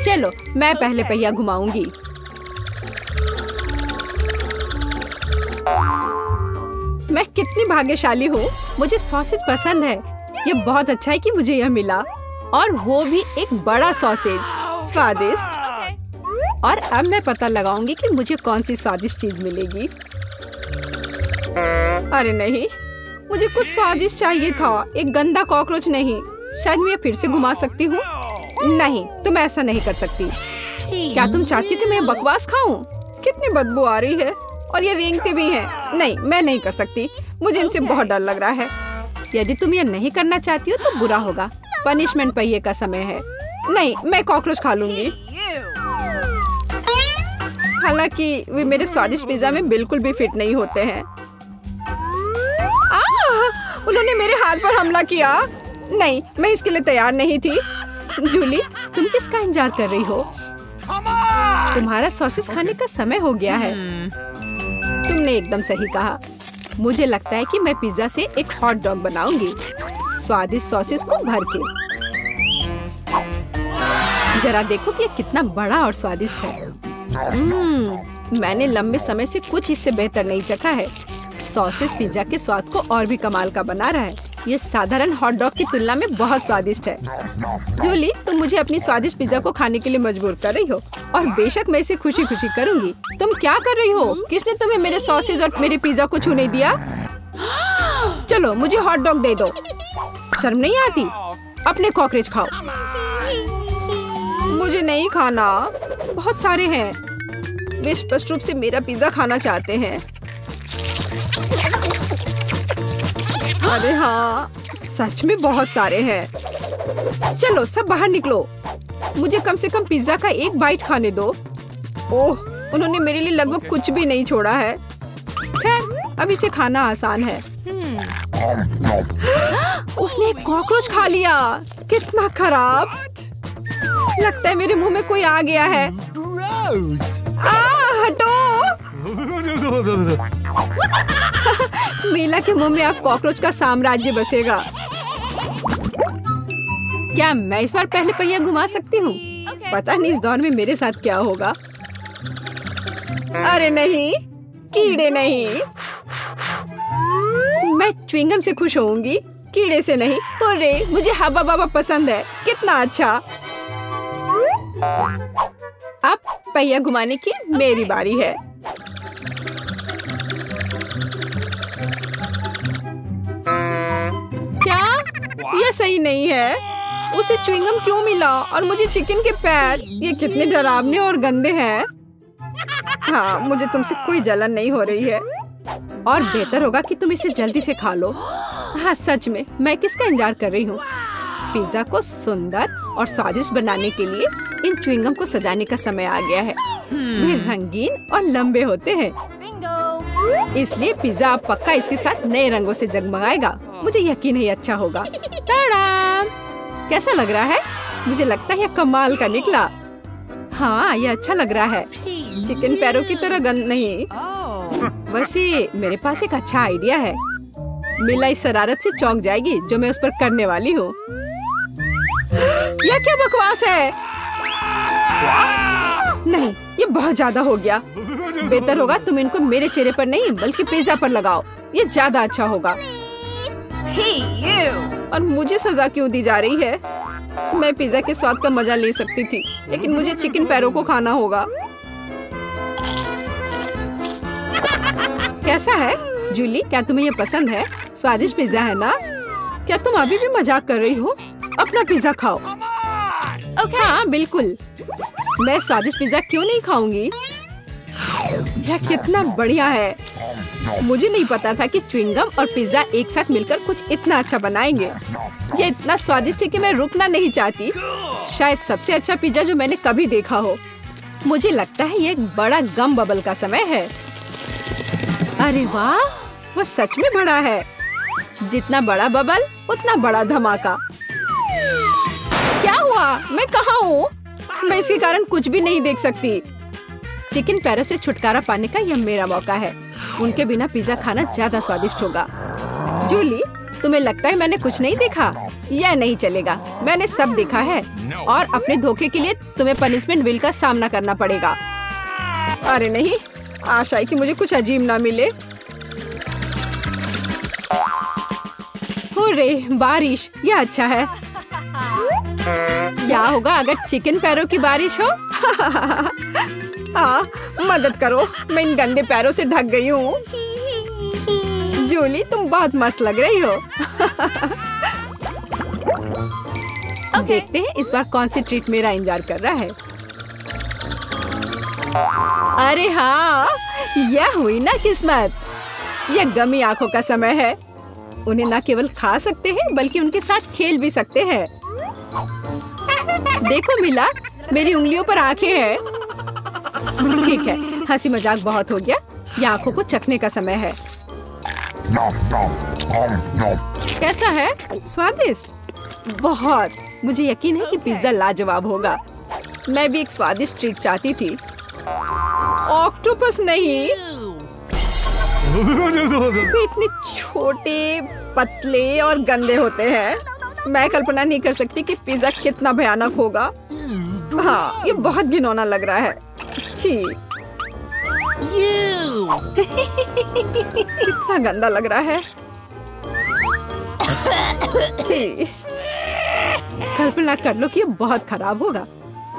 चलो मैं पहले पहिया घुमाऊंगी। मैं कितनी भाग्यशाली हूँ, मुझे सॉसेज पसंद है। ये बहुत अच्छा है कि मुझे यह मिला, और वो भी एक बड़ा सॉसेज, स्वादिष्ट। और अब मैं पता लगाऊंगी कि मुझे कौन सी स्वादिष्ट चीज मिलेगी। अरे नहीं, मुझे कुछ स्वादिष्ट चाहिए था, एक गंदा कॉकरोच नहीं। शायद मैं फिर से घुमा सकती हूँ। नहीं, तुम ऐसा नहीं कर सकती। क्या तुम चाहती हो कि मैं बकवास खाऊं? कितनी बदबू आ रही है, और ये रेंगते भी हैं। नहीं, मैं नहीं कर सकती, मुझे इनसे बहुत डर लग रहा है। यदि तुम ये नहीं करना चाहती हो तो बुरा होगा। पनिशमेंट पहिए का समय है। नहीं, मैं कॉकरोच खा लूंगी। हालांकि वे मेरे स्वादिष्ट पिज्जा में बिल्कुल भी फिट नहीं होते हैं। उन्होंने मेरे हाथ पर हमला किया। नहीं, मैं इसके लिए तैयार नहीं थी। जूली, तुम किसका इंतजार कर रही हो? तुम्हारा सॉसेस खाने का समय हो गया है। तुमने एकदम सही कहा। मुझे लगता है कि मैं पिज्जा से एक हॉट डॉग बनाऊंगी, स्वादिष्ट सॉसेस को भर के। जरा देखो कि ये कितना बड़ा और स्वादिष्ट है। मैंने लंबे समय से कुछ इससे बेहतर नहीं चखा है। सॉसेस पिज्जा के स्वाद को और भी कमाल का बना रहा है। ये साधारण हॉट डॉग की तुलना में बहुत स्वादिष्ट है। जूली, तुम मुझे अपनी स्वादिष्ट पिज्जा को खाने के लिए मजबूर कर रही हो, और बेशक मैं इसे खुशी खुशी करूंगी। तुम क्या कर रही हो? किसने तुम्हें मेरे सॉसेज और मेरे पिज्जा को छूने दिया? चलो मुझे हॉट डॉग दे दो। शर्म नहीं आती? अपने कॉकरोच खाओ। मुझे नहीं खाना, बहुत सारे हैं। वे स्पष्ट रूप से मेरा पिज्जा खाना चाहते हैं। अरे हाँ, सच में बहुत सारे हैं। चलो सब बाहर निकलो, मुझे कम से कम पिज्जा का एक बाइट खाने दो। ओह, उन्होंने मेरे लिए लगभग कुछ भी नहीं छोड़ा है। खैर, अब इसे खाना आसान है। उसने एक कॉकरोच खा लिया। कितना खराब। लगता है मेरे मुंह में कोई आ गया है। हटो। मीला के मुंह में अब कॉकरोच का साम्राज्य बसेगा। क्या मैं इस बार पहले पहिया घुमा सकती हूँ? पता नहीं इस दौर में मेरे साथ क्या होगा। अरे नहीं, कीड़े नहीं। मैं च्युइंगम से खुश होऊंगी, कीड़े से नहीं। अरे मुझे हब्बा बाबा पसंद है। कितना अच्छा। अब पहिया घुमाने की मेरी बारी है। क्या यह सही नहीं है? उसे च्युइंगम क्यों मिला और मुझे चिकन के पैर? ये कितने डरावने और गंदे हैं। हाँ, मुझे तुमसे कोई जलन नहीं हो रही है, और बेहतर होगा कि तुम इसे जल्दी से खा लो। हाँ सच में, मैं किसका इंतजार कर रही हूँ? पिज्जा को सुंदर और स्वादिष्ट बनाने के लिए इन च्युइंगम को सजाने का समय आ गया है। वे रंगीन और लंबे होते हैं, इसलिए पिज्जा अब पक्का इसके साथ नए रंगों से जगमगाएगा। मुझे यकीन है अच्छा होगा। टाडाम! कैसा लग रहा है? मुझे लगता है यह कमाल का निकला। हाँ, यह अच्छा लग रहा है। चिकन पैरों की तरह गंद नहीं। वैसे मेरे पास एक अच्छा आइडिया है। मीला इस शरारत से चौंक जाएगी जो मैं उस पर करने वाली हूँ। यह क्या बकवास है? नहीं, ये बहुत ज्यादा हो गया। बेहतर होगा तुम इनको मेरे चेहरे पर नहीं बल्कि पिज्जा पर लगाओ। ये ज्यादा अच्छा होगा। और मुझे सजा क्यों दी जा रही है? मैं पिज्जा के स्वाद का मजा ले सकती थी, लेकिन मुझे चिकन पैरों को खाना होगा। कैसा है जूली? क्या तुम्हें ये पसंद है? स्वादिष्ट पिज्जा है ना? क्या तुम अभी भी मजाक कर रही हो? अपना पिज्जा खाओ। हाँ बिल्कुल, मैं स्वादिष्ट पिज्जा क्यों नहीं खाऊंगी? यह कितना बढ़िया है। मुझे नहीं पता था कि च्युइंगम और पिज्जा एक साथ मिलकर कुछ इतना अच्छा बनाएंगे। यह इतना स्वादिष्ट है कि मैं रुकना नहीं चाहती। शायद सबसे अच्छा पिज्जा जो मैंने कभी देखा हो। मुझे लगता है ये एक बड़ा गम बबल का समय है। अरे वाह, वो सच में बड़ा है। जितना बड़ा बबल उतना बड़ा धमाका। क्या हुआ? मैं कहाँ हूँ? मैं इसके कारण कुछ भी नहीं देख सकती। चिकन पैरों से छुटकारा पाने का यह मेरा मौका है। उनके बिना पिज्जा खाना ज्यादा स्वादिष्ट होगा। जूली, तुम्हें लगता है मैंने कुछ नहीं देखा? यह नहीं चलेगा, मैंने सब देखा है और अपने धोखे के लिए तुम्हें पनिशमेंट बिल का सामना करना पड़ेगा। अरे नहीं, आशा है कि मुझे कुछ अजीब ना मिले। हुर्रे, बारिश, यह अच्छा है। क्या होगा अगर चिकन पैरों की बारिश हो? मदद करो, मैं इन गंदे पैरों से ढक गई हूँ। जूली, तुम बहुत मस्त लग रही हो। देखते हैं इस बार कौन सी ट्रीट मेरा इंतजार कर रहा है। अरे हाँ, यह हुई ना किस्मत। यह गमी आंखों का समय है। उन्हें न केवल खा सकते हैं बल्कि उनके साथ खेल भी सकते हैं। देखो मिला, मेरी उंगलियों पर आंखें हैं। ठीक है, हंसी मजाक बहुत हो गया। ये आंखों को चखने का समय है। कैसा है? स्वादिष्ट? बहुत। मुझे यकीन है कि पिज्जा लाजवाब होगा। मैं भी एक स्वादिष्ट ट्रीट चाहती थी। ऑक्टोपस नहीं। वे इतने छोटे, पतले और गंदे होते हैं। मैं कल्पना नहीं कर सकती कि पिज्जा कितना भयानक होगा। हाँ, ये बहुत घिनौना लग रहा है। छी। कितना गंदा लग रहा है। छी। कल्पना कर लो कि ये बहुत खराब होगा।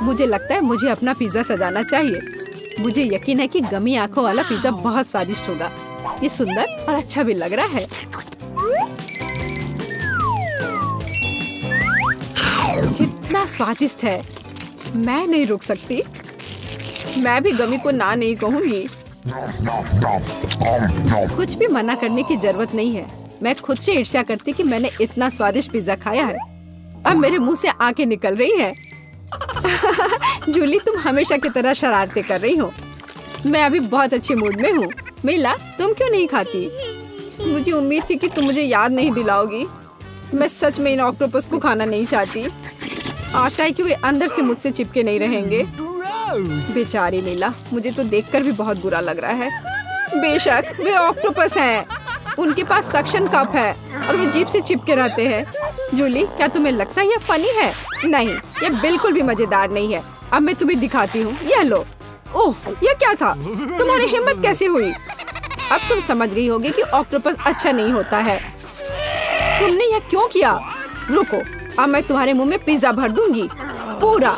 मुझे लगता है मुझे अपना पिज्जा सजाना चाहिए। मुझे यकीन है कि गमी आंखों वाला पिज्जा बहुत स्वादिष्ट होगा। ये सुंदर और अच्छा भी लग रहा है। कितना स्वादिष्ट है। मैं नहीं रुक सकती। मैं भी गमी को ना नहीं कहूँगी। कुछ भी मना करने की जरूरत नहीं है। मैं खुद से ईर्ष्या करती कि मैंने इतना स्वादिष्ट पिज्जा खाया है। अब मेरे मुंह से आंखें निकल रही हैं। जूली, तुम हमेशा की तरह शरारतें कर रही हो। मैं अभी बहुत अच्छे मूड में हूँ। मिला, तुम क्यों नहीं खाती? मुझे उम्मीद थी कि तुम मुझे याद नहीं दिलाओगी। मैं सच में इन ऑक्टोपस को खाना नहीं चाहती। आशा है कि वे अंदर से मुझसे चिपके नहीं रहेंगे। बेचारी नीला, मुझे तो देखकर भी बहुत बुरा लग रहा है। बेशक वे ऑक्टोपस हैं। उनके पास सक्शन कप है और वे जीभ से चिपके रहते हैं। जूली, क्या तुम्हें लगता है यह फनी है? नहीं, यह बिल्कुल भी मजेदार नहीं है। अब मैं तुम्हें दिखाती हूँ। यह लो। ओह, यह क्या था? तुम्हारी हिम्मत कैसे हुई? अब तुम समझ गई होगी कि ऑक्टोपस अच्छा नहीं होता है। तुमने यह क्यों किया? रुको, अब मैं तुम्हारे मुंह में पिज्जा भर दूंगी, पूरा।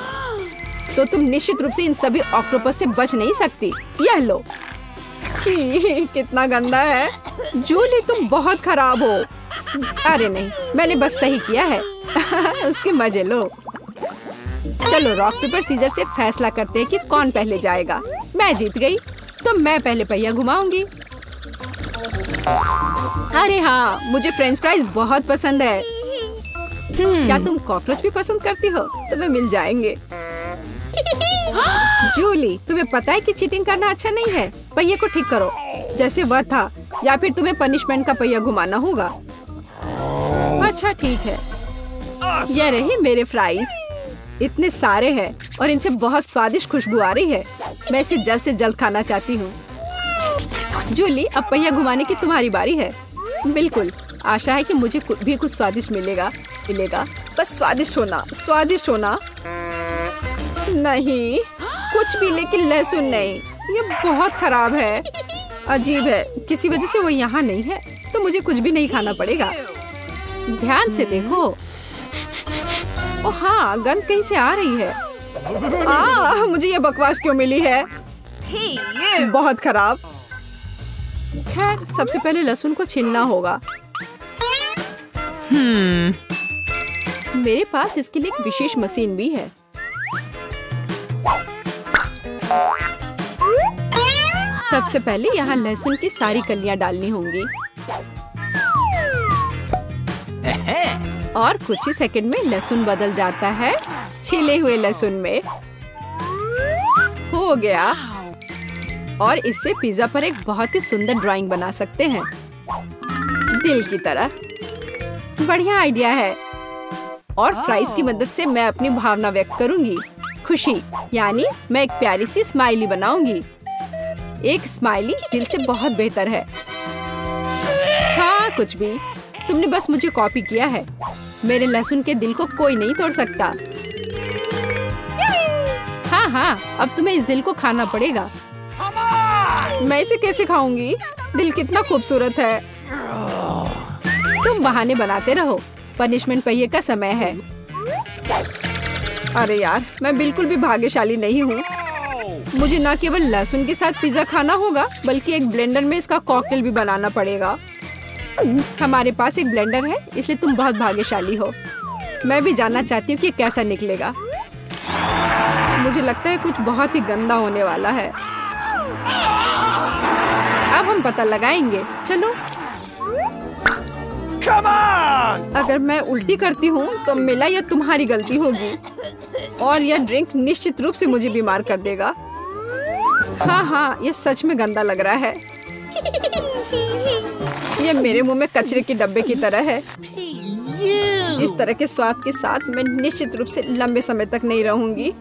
तो तुम निश्चित रूप से इन सभी ऑक्टोपस से बच नहीं सकती। यह लो। छी, कितना गंदा है। जूली, तुम बहुत खराब हो। अरे नहीं, मैंने बस सही किया है। उसके मजे लो। चलो रॉक पेपर सीजर से फैसला करते हैं कि कौन पहले जाएगा। मैं जीत गई, तो मैं पहले पहिया घुमाऊंगी। अरे हाँ, मुझे फ्रेंच फ्राइज बहुत पसंद है। क्या तुम कॉकरोच भी पसंद करती हो? तुम्हें मिल जाएंगे। जूली, तुम्हें पता है कि चीटिंग करना अच्छा नहीं है। पहिए को ठीक करो जैसे वह था, या फिर तुम्हें पनिशमेंट का पहिया घुमाना होगा। अच्छा ठीक है। ये रहे मेरे फ्राइज। इतने सारे हैं और इनसे बहुत स्वादिष्ट खुशबू आ रही है। मैं इसे जल्द से जल्द खाना चाहती हूँ। जूली, अब पहिया घुमाने की तुम्हारी बारी है। बिल्कुल, आशा है कि मुझे भी कुछ स्वादिष्ट मिलेगा। बस स्वादिष्ट होना, स्वादिष्ट होना। नहीं, कुछ भी, लेकिन लहसुन नहीं। ये बहुत खराब है। अजीब है, किसी वजह से वो यहाँ नहीं है, तो मुझे कुछ भी नहीं खाना पड़ेगा। ध्यान से देखो। ओ हाँ, गंध कहीं से आ रही है। मुझे ये बकवास क्यों मिली है? बहुत खराब। खैर, सबसे पहले लहसुन को छीलना होगा। मेरे पास इसके लिए एक विशेष मशीन भी है। सबसे पहले यहाँ लहसुन की सारी कलियां डालनी होंगी और कुछ ही सेकंड में लहसुन बदल जाता है छिले हुए लहसुन में। हो गया। और इससे पिज्जा पर एक बहुत ही सुंदर ड्राइंग बना सकते हैं, दिल की तरह। बढ़िया आइडिया है। और फ्राइज की मदद से मैं अपनी भावना व्यक्त करूंगी। खुशी, यानी मैं एक प्यारी सी स्माइली बनाऊंगी। एक स्माइली दिल से बहुत बेहतर है। हाँ, कुछ भी। तुमने बस मुझे कॉपी किया है। मेरे लहसुन के दिल को कोई नहीं तोड़ सकता। हाँ हाँ, अब तुम्हें इस दिल को खाना पड़ेगा। मैं इसे कैसे खाऊंगी? दिल कितना खूबसूरत है। तुम बहाने बनाते रहो, पनिशमेंट पहिए का समय है। अरे यार, मैं बिल्कुल भी भाग्यशाली नहीं हूँ। मुझे न केवल लहसुन के साथ पिज्जा खाना होगा, बल्कि एक ब्लेंडर में इसका कॉकटेल भी बनाना पड़ेगा। हमारे पास एक ब्लेंडर है, इसलिए तुम बहुत भाग्यशाली हो। मैं भी जानना चाहती हूँ कि कैसा निकलेगा। मुझे लगता है कुछ बहुत ही गंदा होने वाला है। अब हम पता लगाएंगे। चलो। अगर मैं उल्टी करती हूँ तो मेरा या तुम्हारी गलती होगी, और यह ड्रिंक निश्चित रूप से मुझे बीमार कर देगा। हाँ हाँ, यह सच में गंदा लग रहा है। यह मेरे मुंह में कचरे के डब्बे की तरह है। इस तरह के स्वाद के साथ मैं निश्चित रूप से लंबे समय तक नहीं रहूंगी।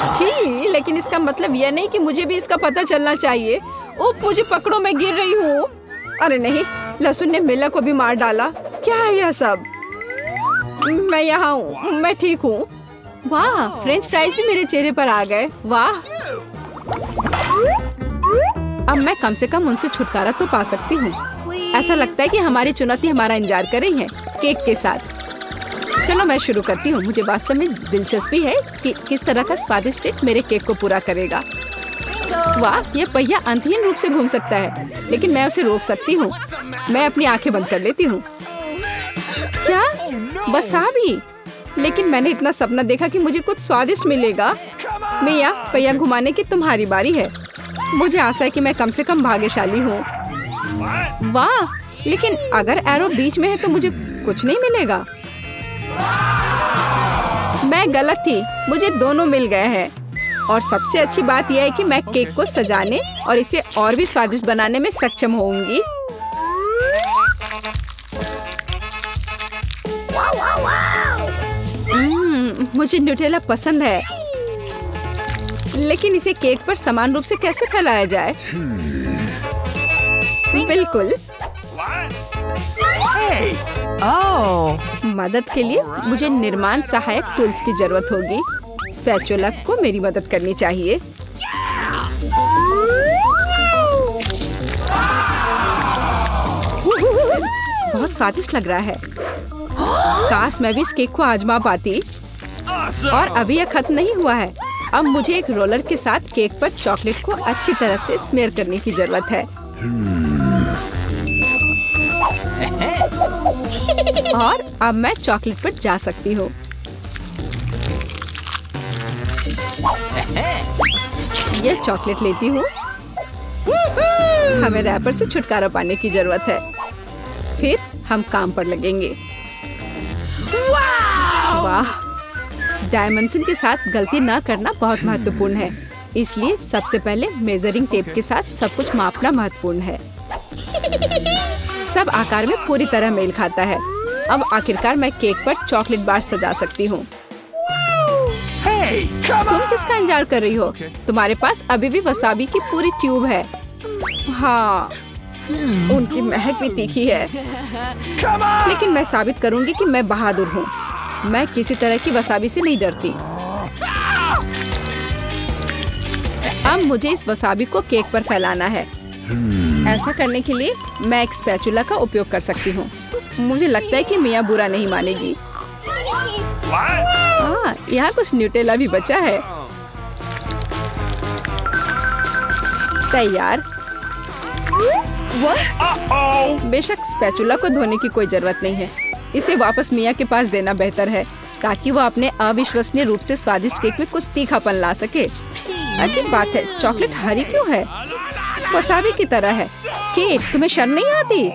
छी, लेकिन इसका मतलब यह नहीं कि मुझे भी इसका पता चलना चाहिए। ओह, मुझे पकड़ो, मैं गिर रही हूँ। अरे नहीं, लहसुन ने मिला को भी मार डाला। क्या है यह सब? मैं यहाँ हूँ, मैं ठीक हूँ। वाह, फ्रेंच फ्राइज भी मेरे चेहरे पर आ गए। वाह, अब मैं कम से कम उनसे छुटकारा तो पा सकती हूँ। ऐसा लगता है कि हमारी चुनौती हमारा इंतजार कर रही है, केक के साथ। चलो मैं शुरू करती हूँ। मुझे वास्तव में दिलचस्पी है कि किस तरह का स्वादिष्ट केक मेरे केक को पूरा करेगा। वाह, यह पहिया अंतहीन रूप से घूम सकता है, लेकिन मैं उसे रोक सकती हूँ। मैं अपनी आंखें बंद कर लेती हूँ। क्या? वसाबी? लेकिन मैंने इतना सपना देखा कि मुझे कुछ स्वादिष्ट मिलेगा। मिया, पहिया घुमाने की तुम्हारी बारी है। मुझे आशा है कि मैं कम से कम भाग्यशाली हूँ। वाह, लेकिन अगर एरो बीच में है तो मुझे कुछ नहीं मिलेगा। मैं गलत थी, मुझे दोनों मिल गए हैं। और सबसे अच्छी बात यह है कि मैं केक को सजाने और इसे और भी स्वादिष्ट बनाने में सक्षम होंगी। मुझे न्यूटेला पसंद है, लेकिन इसे केक पर समान रूप से कैसे फैलाया जाए? बिल्कुल। मदद के लिए मुझे निर्माण सहायक टूल्स की जरूरत होगी। स्पैचुला को मेरी मदद करनी चाहिए। बहुत स्वादिष्ट लग रहा है। काश मैं भी इस केक को आजमा पाती। और अभी यह खत्म नहीं हुआ है। अब मुझे एक रोलर के साथ केक पर चॉकलेट को अच्छी तरह से स्मेयर करने की जरूरत है। और अब मैं चॉकलेट पर जा सकती हूँ। यह चॉकलेट लेती हूँ। हमें रैपर से छुटकारा पाने की जरूरत है। फिर हम काम पर लगेंगे। वाह, डायमेंशन के साथ गलती ना करना बहुत महत्वपूर्ण है। इसलिए सबसे पहले मेजरिंग टेप के साथ सब कुछ मापना महत्वपूर्ण है। सब आकार में पूरी तरह मेल खाता है। अब आखिरकार मैं केक पर चॉकलेट बार सजा सकती हूँ। तुम किसका इंतजार कर रही हो? तुम्हारे पास अभी भी वसाबी की पूरी ट्यूब है। हाँ, उनकी महक भी तीखी है। लेकिन मैं साबित करूंगी कि मैं बहादुर हूँ। मैं किसी तरह की वसाबी से नहीं डरती। अब मुझे इस वसाबी को केक पर फैलाना है। ऐसा करने के लिए मैं एक स्पैचुला का उपयोग कर सकती हूँ। मुझे लगता है कि मिया बुरा नहीं मानेगी। हाँ, यहाँ कुछ न्यूटेला भी बचा है। तैयार। बेशक स्पैचुला को धोने की कोई जरूरत नहीं है। इसे वापस मिया के पास देना बेहतर है, ताकि वो अपने अविश्वसनीय रूप से स्वादिष्ट केक में कुछ तीखापन ला सके। अजीब बात है, चॉकलेट हरी क्यों है? वसाबी की तरह है। केट, तुम्हें शर्म नहीं आती?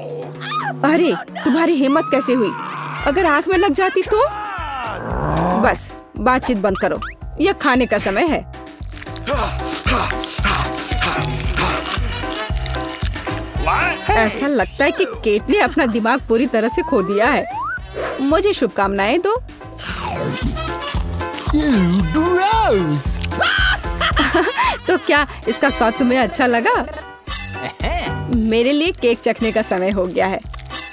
अरे, तुम्हारी हिम्मत कैसे हुई? अगर आँख में लग जाती तो? बस, बातचीत बंद करो। यह खाने का समय है। ऐसा लगता है कि केट ने अपना दिमाग पूरी तरह से खो दिया है। मुझे शुभकामनाएं दो। तो क्या इसका स्वाद तुम्हें अच्छा लगा? मेरे लिए केक चखने का समय हो गया है।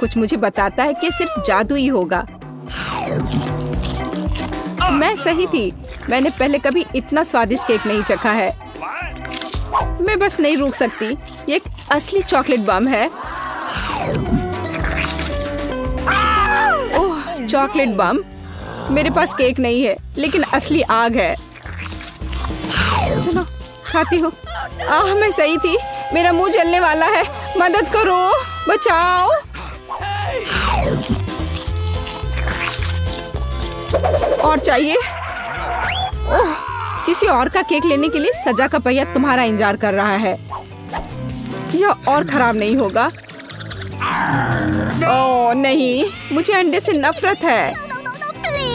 कुछ मुझे बताता है कि सिर्फ जादू ही होगा। मैं सही थी, मैंने पहले कभी इतना स्वादिष्ट केक नहीं चखा है। मैं बस नहीं रुक सकती। ये एक असली चॉकलेट बम है। ओह, चॉकलेट बम। मेरे पास केक नहीं है, लेकिन असली आग है। चलो खाती हूँ। मैं सही थी, मेरा मुंह जलने वाला है। मदद करो, बचाओ। और चाहिए? ओह, किसी और का केक लेने के लिए सजा का पहिया तुम्हारा इंतजार कर रहा है। यह और खराब नहीं होगा। ओह नहीं, मुझे अंडे से नफरत है।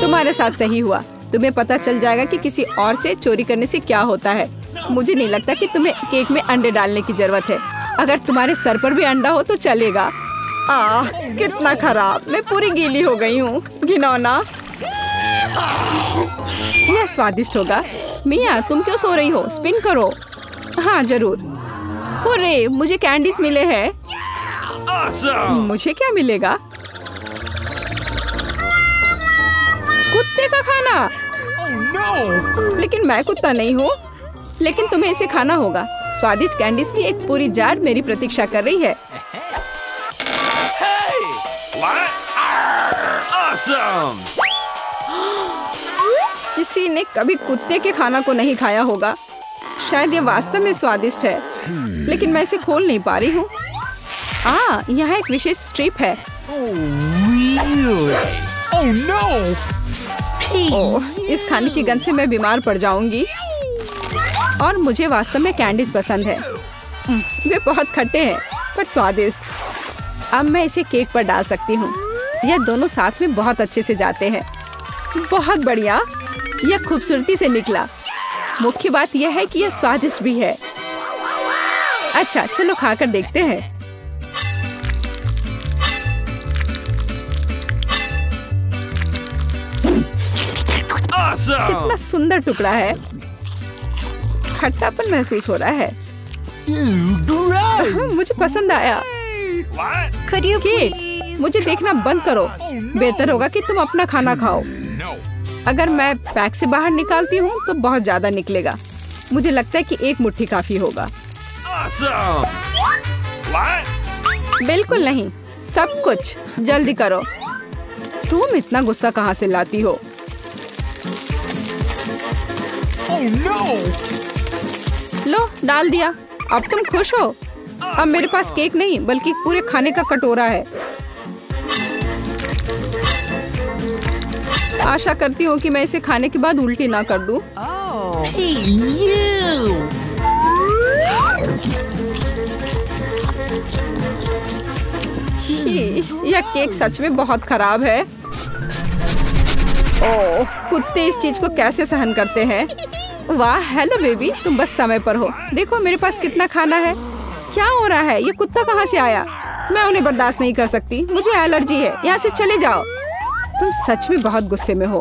तुम्हारे साथ सही हुआ। तुम्हें पता चल जाएगा कि किसी और से चोरी करने से क्या होता है। मुझे नहीं लगता कि तुम्हें केक में अंडे डालने की जरूरत है। अगर तुम्हारे सर पर भी अंडा हो तो चलेगा। कितना खराब। मैं पूरी गीली हो गई हूँ। घिनौना। यह स्वादिष्ट होगा। मिया, तुम क्यों सो रही हो? स्पिन करो। हाँ जरूर। अरे, मुझे कैंडीज मिले हैं। मुझे क्या मिलेगा? कुत्ते का खाना। लेकिन मैं कुत्ता नहीं हूँ। लेकिन तुम्हें इसे खाना होगा। स्वादिष्ट कैंडीज की एक पूरी जार मेरी प्रतीक्षा कर रही है। किसी ने कभी कुत्ते के खाना को नहीं खाया होगा। शायद ये वास्तव में स्वादिष्ट है, लेकिन मैं इसे खोल नहीं पा रही हूँ। यहाँ एक विशेष स्ट्रिप है। इस खाने की गंध से मैं बीमार पड़ जाऊंगी। और मुझे वास्तव में कैंडीज पसंद है। वे बहुत खट्टे हैं पर स्वादिष्ट। अब मैं इसे केक पर डाल सकती हूँ। यह दोनों साथ में बहुत अच्छे से जाते हैं। बहुत बढ़िया। यह खूबसूरती से निकला। मुख्य बात यह है कि यह स्वादिष्ट भी है। अच्छा, चलो खाकर देखते हैं। कितना सुंदर टुकड़ा है। खट्टापन महसूस हो रहा है। मुझे पसंद आया। केक, मुझे देखना बंद करो। बेहतर होगा कि तुम अपना खाना खाओ। अगर मैं पैक से बाहर निकालती हूँ तो बहुत ज्यादा निकलेगा। मुझे लगता है कि एक मुट्ठी काफी होगा। बिल्कुल नहीं, सब कुछ। जल्दी करो। तुम इतना गुस्सा कहाँ से लाती हो? लो, डाल दिया। अब तुम खुश हो? अब मेरे पास केक नहीं बल्कि पूरे खाने का कटोरा है। आशा करती हूँ कि मैं इसे खाने के बाद उल्टी ना कर दूं। यह केक सच में बहुत खराब है। ओह, कुत्ते इस चीज को कैसे सहन करते हैं? वाह, हेलो बेबी, तुम बस समय पर हो। देखो मेरे पास कितना खाना है। क्या हो रहा है? ये कुत्ता कहाँ से आया? मैं उन्हें बर्दाश्त नहीं कर सकती। मुझे एलर्जी है। यहाँ से चले जाओ। तुम सच में बहुत गुस्से में हो।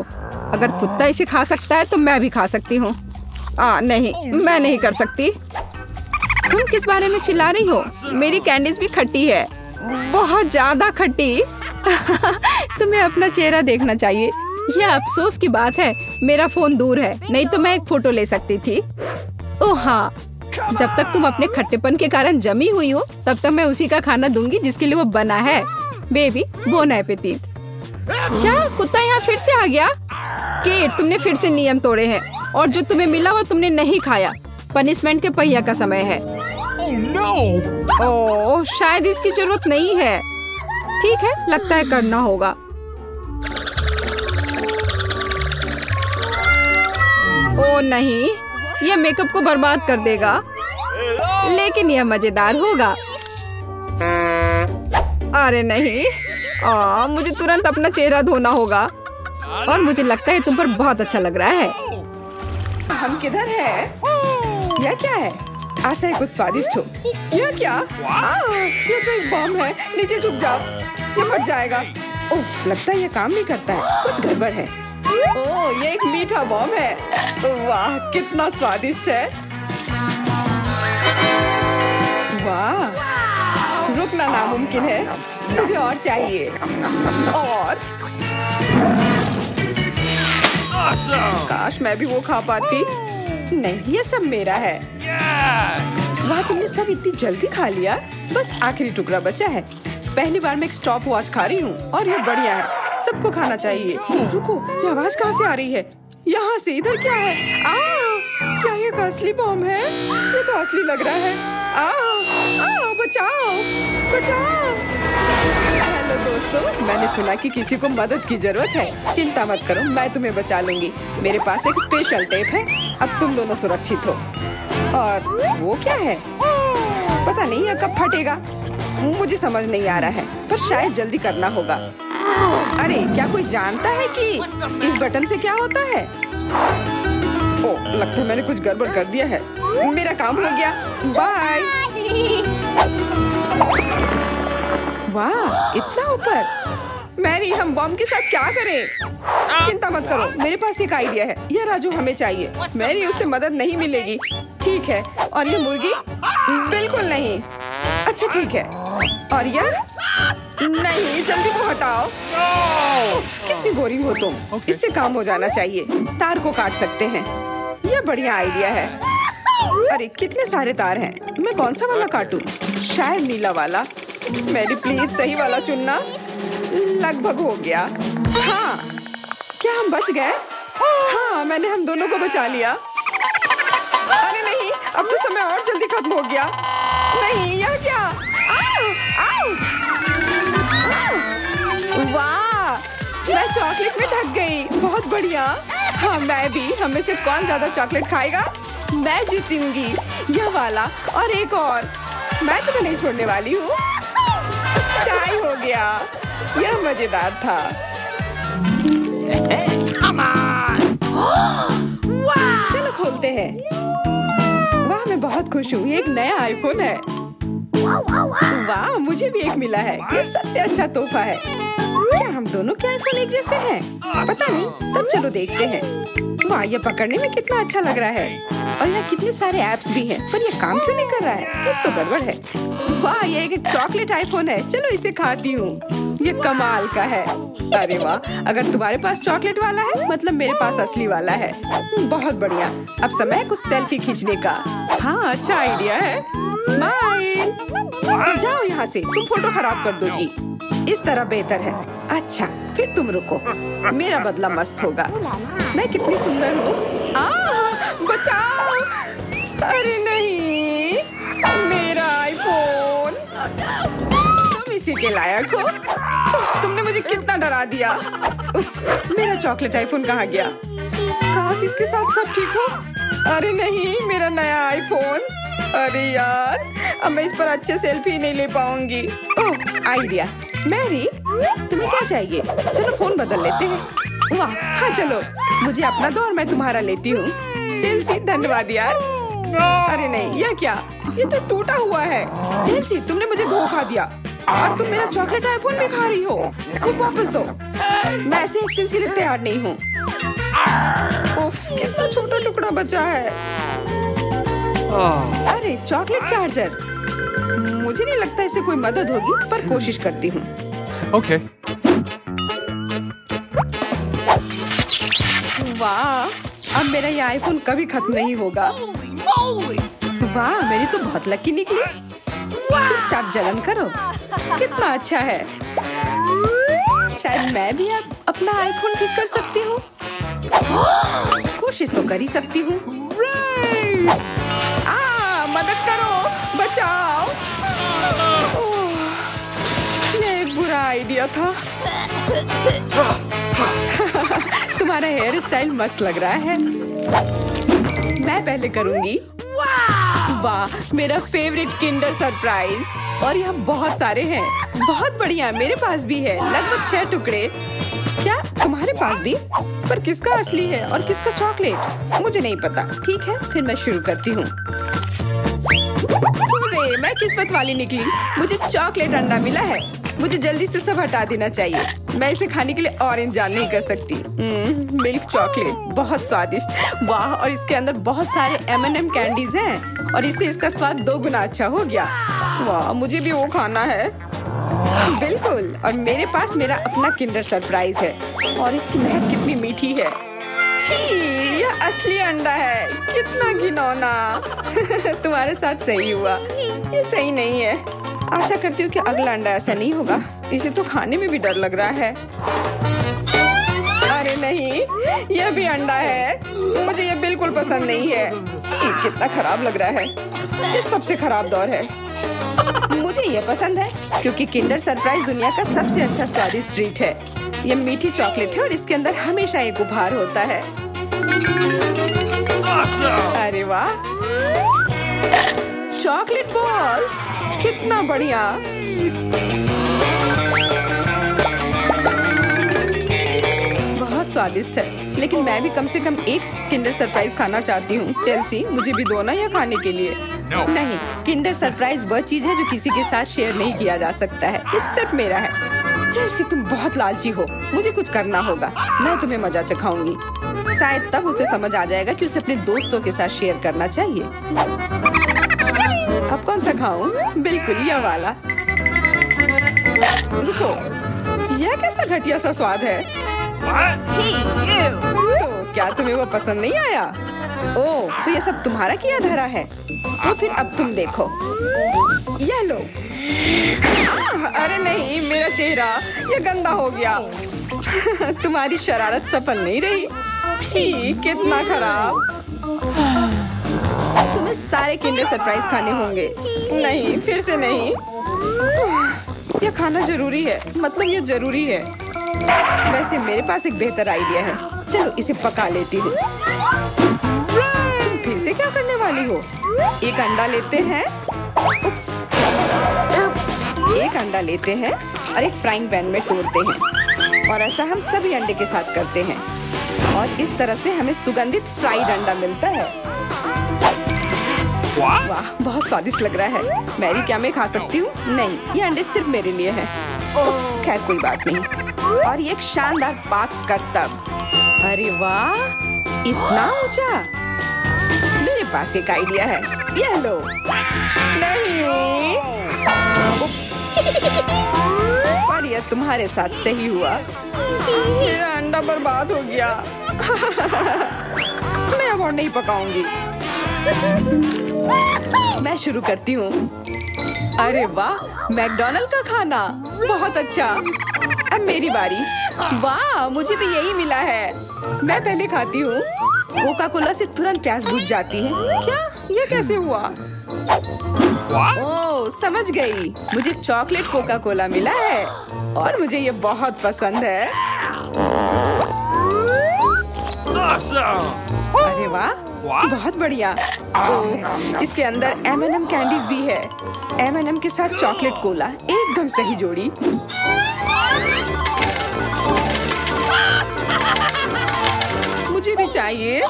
अगर कुत्ता इसे खा सकता है तो मैं भी खा सकती हूँ। नहीं, मैं नहीं कर सकती। तुम किस बारे में चिल्ला रही हो? मेरी कैंडीज भी खट्टी है, बहुत ज्यादा खट्टी। तुम्हें अपना चेहरा देखना चाहिए। यह अफसोस की बात है, मेरा फोन दूर है, नहीं तो मैं एक फोटो ले सकती थी। ओह हाँ, जब तक तुम अपने खट्टेपन के कारण जमी हुई हो तब तक मैं उसी का खाना दूंगी जिसके लिए वो बना है। Baby, bone appétit. क्या कुत्ता यहाँ फिर से आ गया? केट, तुमने फिर से नियम तोड़े हैं और जो तुम्हें मिला वो तुमने नहीं खाया। पनिशमेंट के पहिया का समय है। ओह, शायद इसकी जरूरत नहीं है। ठीक है, लगता है करना होगा। ओह नहीं, यह मेकअप को बर्बाद कर देगा, लेकिन यह मजेदार होगा। अरे नहीं, मुझे तुरंत अपना चेहरा धोना होगा। और मुझे लगता है तुम पर बहुत अच्छा लग रहा है। हम किधर हैं? यह क्या है? आशा है कुछ स्वादिष्ट हो। यह क्या? ये तो एक बम है। नीचे झुक जाओ, ये फट जाएगा। ओह, लगता है ये काम नहीं करता है। कुछ गड़बड़ है। ओह, ये एक मीठा बम है। वाह, कितना स्वादिष्ट है। वाह, रुकना नामुमकिन है, मुझे और चाहिए। और काश मैं भी वो खा पाती। नहीं, ये सब मेरा है। वाह, तुमने सब इतनी जल्दी खा लिया। बस आखिरी टुकड़ा बचा है। पहली बार मैं एक स्टॉप वॉच खा रही हूँ और ये बढ़िया है। सबको खाना चाहिए। रुको, ये आवाज कहाँ से आ रही है? यहाँ से। इधर क्या है? क्या ये एक असली बॉम्ब है? ये तो असली लग रहा है। बचाओ बचाओ। हेलो दोस्तों, मैंने सुना कि किसी को मदद की जरूरत है। चिंता मत करो, मैं तुम्हें बचा लूंगी। मेरे पास एक स्पेशल टेप है। अब तुम दोनों सुरक्षित हो। और वो क्या है? पता नहीं ये कब फटेगा, मुझे समझ नहीं आ रहा है, पर शायद जल्दी करना होगा। अरे, क्या कोई जानता है कि इस बटन से क्या होता है? ओह, लगता है मैंने कुछ गड़बड़ कर दिया है। मेरा काम हो गया। बाय। वाह, इतना ऊपर। मैरी, हम बॉम्ब के साथ क्या करें? चिंता मत करो, मेरे पास एक आइडिया है। यह राजू हमें चाहिए। मैरी, उससे मदद नहीं मिलेगी। ठीक है। और ये मुर्गी? बिल्कुल नहीं। अच्छा ठीक है। और यह? नहीं, जल्दी वो हटाओ। कितनी बोरिंग हो तुम। इससे काम हो जाना चाहिए। तार को काट सकते हैं। यह बढ़िया आइडिया है। अरे, कितने सारे तार हैं। मैं कौन सा वाला काटूं? शायद नीला वाला। मेरी प्लीज सही वाला चुनना। लगभग हो गया। हाँ, क्या हम बच गए? हाँ, मैंने हम दोनों को बचा लिया। अरे नहीं, अब तो समय और जल्दी खत्म हो गया। नहीं, यह क्या? आओ, आओ। वाह, मैं चॉकलेट में ढक गई। बहुत बढ़िया। हाँ, मैं भी। हमें से कौन ज्यादा चॉकलेट खाएगा? मैं जीतूंगी। यह वाला और एक और। मैं तुम्हें नहीं छोड़ने वाली हूँ। टाई हो गया। यह मजेदार था। चलो खोलते हैं। वाह, मैं बहुत खुश हूँ। ये एक नया आईफोन है। वाह, मुझे भी एक मिला है। ये सबसे अच्छा तोहफा है। क्या हम दोनों के आईफोन एक जैसे हैं? पता नहीं, तब चलो देखते हैं। वाह, ये पकड़ने में कितना अच्छा लग रहा है। और यहाँ कितने सारे ऐप्स भी हैं, पर ये काम क्यों नहीं कर रहा है? कुछ तो गड़बड़ है। वाह, ये एक चॉकलेट आईफोन है। चलो इसे खाती हूँ। ये कमाल का है। अरे वाह, अगर तुम्हारे पास चॉकलेट वाला है, मतलब मेरे पास असली वाला है। बहुत बढ़िया। अब समय है कुछ सेल्फी खींचने का। हाँ, अच्छा आइडिया है। स्माइल। जाओ यहाँ से, तुम फोटो खराब कर दोगी। इस तरह बेहतर है। अच्छा, फिर तुम रुको। मेरा बदला मस्त होगा। मैं कितनी सुंदर हूँ। बचाओ। अरे नहीं, मेरा आईफोन। तुम इसी के लायक हो। तुमने मुझे कितना डरा दिया। उप्स, मेरा चॉकलेट आईफोन कहाँ गया? काश इसके साथ सब ठीक हो। अरे नहीं, मेरा नया आईफोन। अरे यार, अब मैं इस पर अच्छे सेल्फी नहीं ले पाऊंगी। ओह, आइडिया। मैरी, तुम्हें क्या चाहिए? चलो फोन बदल लेते हैं। वाह, हाँ चलो। मुझे अपना दो और मैं तुम्हारा लेती हूँ। चेल्सी, धन्यवाद यार। अरे नहीं, यह क्या? ये तो टूटा हुआ है। चेल्सी, तुमने मुझे धोखा दिया और तुम मेरा चॉकलेट आईफोन भी खा रही हो। वो वापस दो। मैं ऐसे एक्सचेंज के लिए तैयार नहीं हूँ। उफ, कितना छोटा टुकड़ा बचा है। अरे, चॉकलेट चार्जर। मुझे नहीं लगता इससे कोई मदद होगी, पर कोशिश करती हूँ। ओके। वाह, अब मेरा ये आईफोन कभी खत्म नहीं होगा। वाह, मेरी तो बहुत लकी निकली। चुपचाप जलन करो। कितना अच्छा है। शायद मैं भी अब अपना आईफोन ठीक कर सकती हूँ। कोशिश तो कर ही सकती हूँ। मदद करो, बचाओ। ये एक बुरा आइडिया था। तुम्हारा हेयर स्टाइल मस्त लग रहा है। मैं पहले करूंगी। वाह, मेरा फेवरेट किंडर सरप्राइज। और यहाँ बहुत सारे हैं। बहुत बढ़िया, मेरे पास भी है। लगभग 6 टुकड़े। क्या तुम्हारे पास भी? पर किसका असली है और किसका चॉकलेट? मुझे नहीं पता। ठीक है, फिर मैं शुरू करती हूँ। मैं किस्मत वाली निकली। मुझे चॉकलेट अंडा मिला है। मुझे जल्दी से सब हटा देना चाहिए। मैं इसे खाने के लिए और इंतजार नहीं कर सकती। मिल्क चॉकलेट बहुत स्वादिष्ट, वाह। और इसके अंदर बहुत सारे M&M कैंडीज हैं और इससे इसका स्वाद 2 गुना अच्छा हो गया। वाह, मुझे भी वो खाना है। बिल्कुल, और मेरे पास मेरा अपना किंडर सरप्राइज है और इसकी महक कितनी मीठी है। छी, यह असली अंडा है, कितना घिनौना। तुम्हारे साथ सही हुआ, ये सही नहीं है। आशा करती हूँ कि अगला अंडा ऐसा नहीं होगा। इसे तो खाने में भी डर लग रहा है। अरे नहीं, यह भी अंडा है। मुझे यह बिल्कुल पसंद नहीं है। छी, कितना खराब लग रहा है। ये सबसे खराब दौर है। मुझे ये पसंद है क्योंकि किंडर सरप्राइज दुनिया का सबसे अच्छा स्वादिष्ट ट्रीट है। ये मीठी चॉकलेट है और इसके अंदर हमेशा एक उपहार होता है। अरे वाह, चॉकलेट बॉल्स, कितना बढ़िया। बहुत स्वादिष्ट है, लेकिन मैं भी कम से कम एक किंडर सरप्राइज खाना चाहती हूँ। चेल्सी, मुझे भी दो ना यह खाने के लिए। नहीं, किंडर सरप्राइज वह चीज है जो किसी के साथ शेयर नहीं किया जा सकता है। ये सिर्फ मेरा है। चेल्सी, तुम बहुत लालची हो। मुझे कुछ करना होगा। मैं तुम्हें मजा चखाऊंगी। शायद तब उसे समझ आ जाएगा कि उसे अपने दोस्तों के साथ शेयर करना चाहिए। अब कौन सा खाऊं? बिल्कुल यह वाला। रुको, यह कैसा घटिया सा स्वाद है। तो क्या तुम्हें वो पसंद नहीं आया? ओह, तो ये सब तुम्हारा किया धरा है। तो फिर अब तुम देखो, यह लो। अरे नहीं, मेरा चेहरा ये गंदा हो गया। तुम्हारी शरारत सफल नहीं रही। छी, कितना खराब। तुम्हें सारे किंडर सरप्राइज खाने होंगे। नहीं, फिर से नहीं। यह खाना जरूरी है, मतलब ये जरूरी है। वैसे मेरे पास एक बेहतर आइडिया है। चलो इसे पका लेती हूँ। तुम फिर से क्या करने वाली हो? एक अंडा लेते हैं। उप्स। एक अंडा लेते हैं और एक फ्राइंग पैन में तोड़ते हैं और ऐसा हम सभी अंडे के साथ करते हैं और इस तरह से हमें सुगंधित फ्राइड अंडा मिलता है। वाह, बहुत स्वादिष्ट लग रहा है। मैरी, क्या मैं खा सकती हूँ? नहीं, ये अंडे सिर्फ मेरे लिए हैं। खैर कोई बात नहीं। और ये एक शानदार पाक करतब। अरे वाह, इतना ऊंचा। मेरे पास एक आइडिया है। ये लो। नहीं, उप्स। पर यह तुम्हारे साथ सही हुआ। मेरा अंडा बर्बाद हो गया। मैं अब और नहीं पकाऊंगी। मैं शुरू करती हूँ। अरे वाह, मैकडॉनल्ड का खाना, बहुत अच्छा। अब मेरी बारी। वाह, मुझे भी यही मिला है। मैं पहले खाती हूँ। कोका कोला से तुरंत प्यास बुझ जाती है। क्या? ये कैसे हुआ? ओह, समझ गई। मुझे चॉकलेट कोका कोला मिला है और मुझे ये बहुत पसंद है। अरे वाह, बहुत बढ़िया। ओह, इसके अंदर M&M कैंडीज भी है। M&M के साथ चॉकलेट कोला, एकदम सही जोड़ी। मुझे भी चाहिए।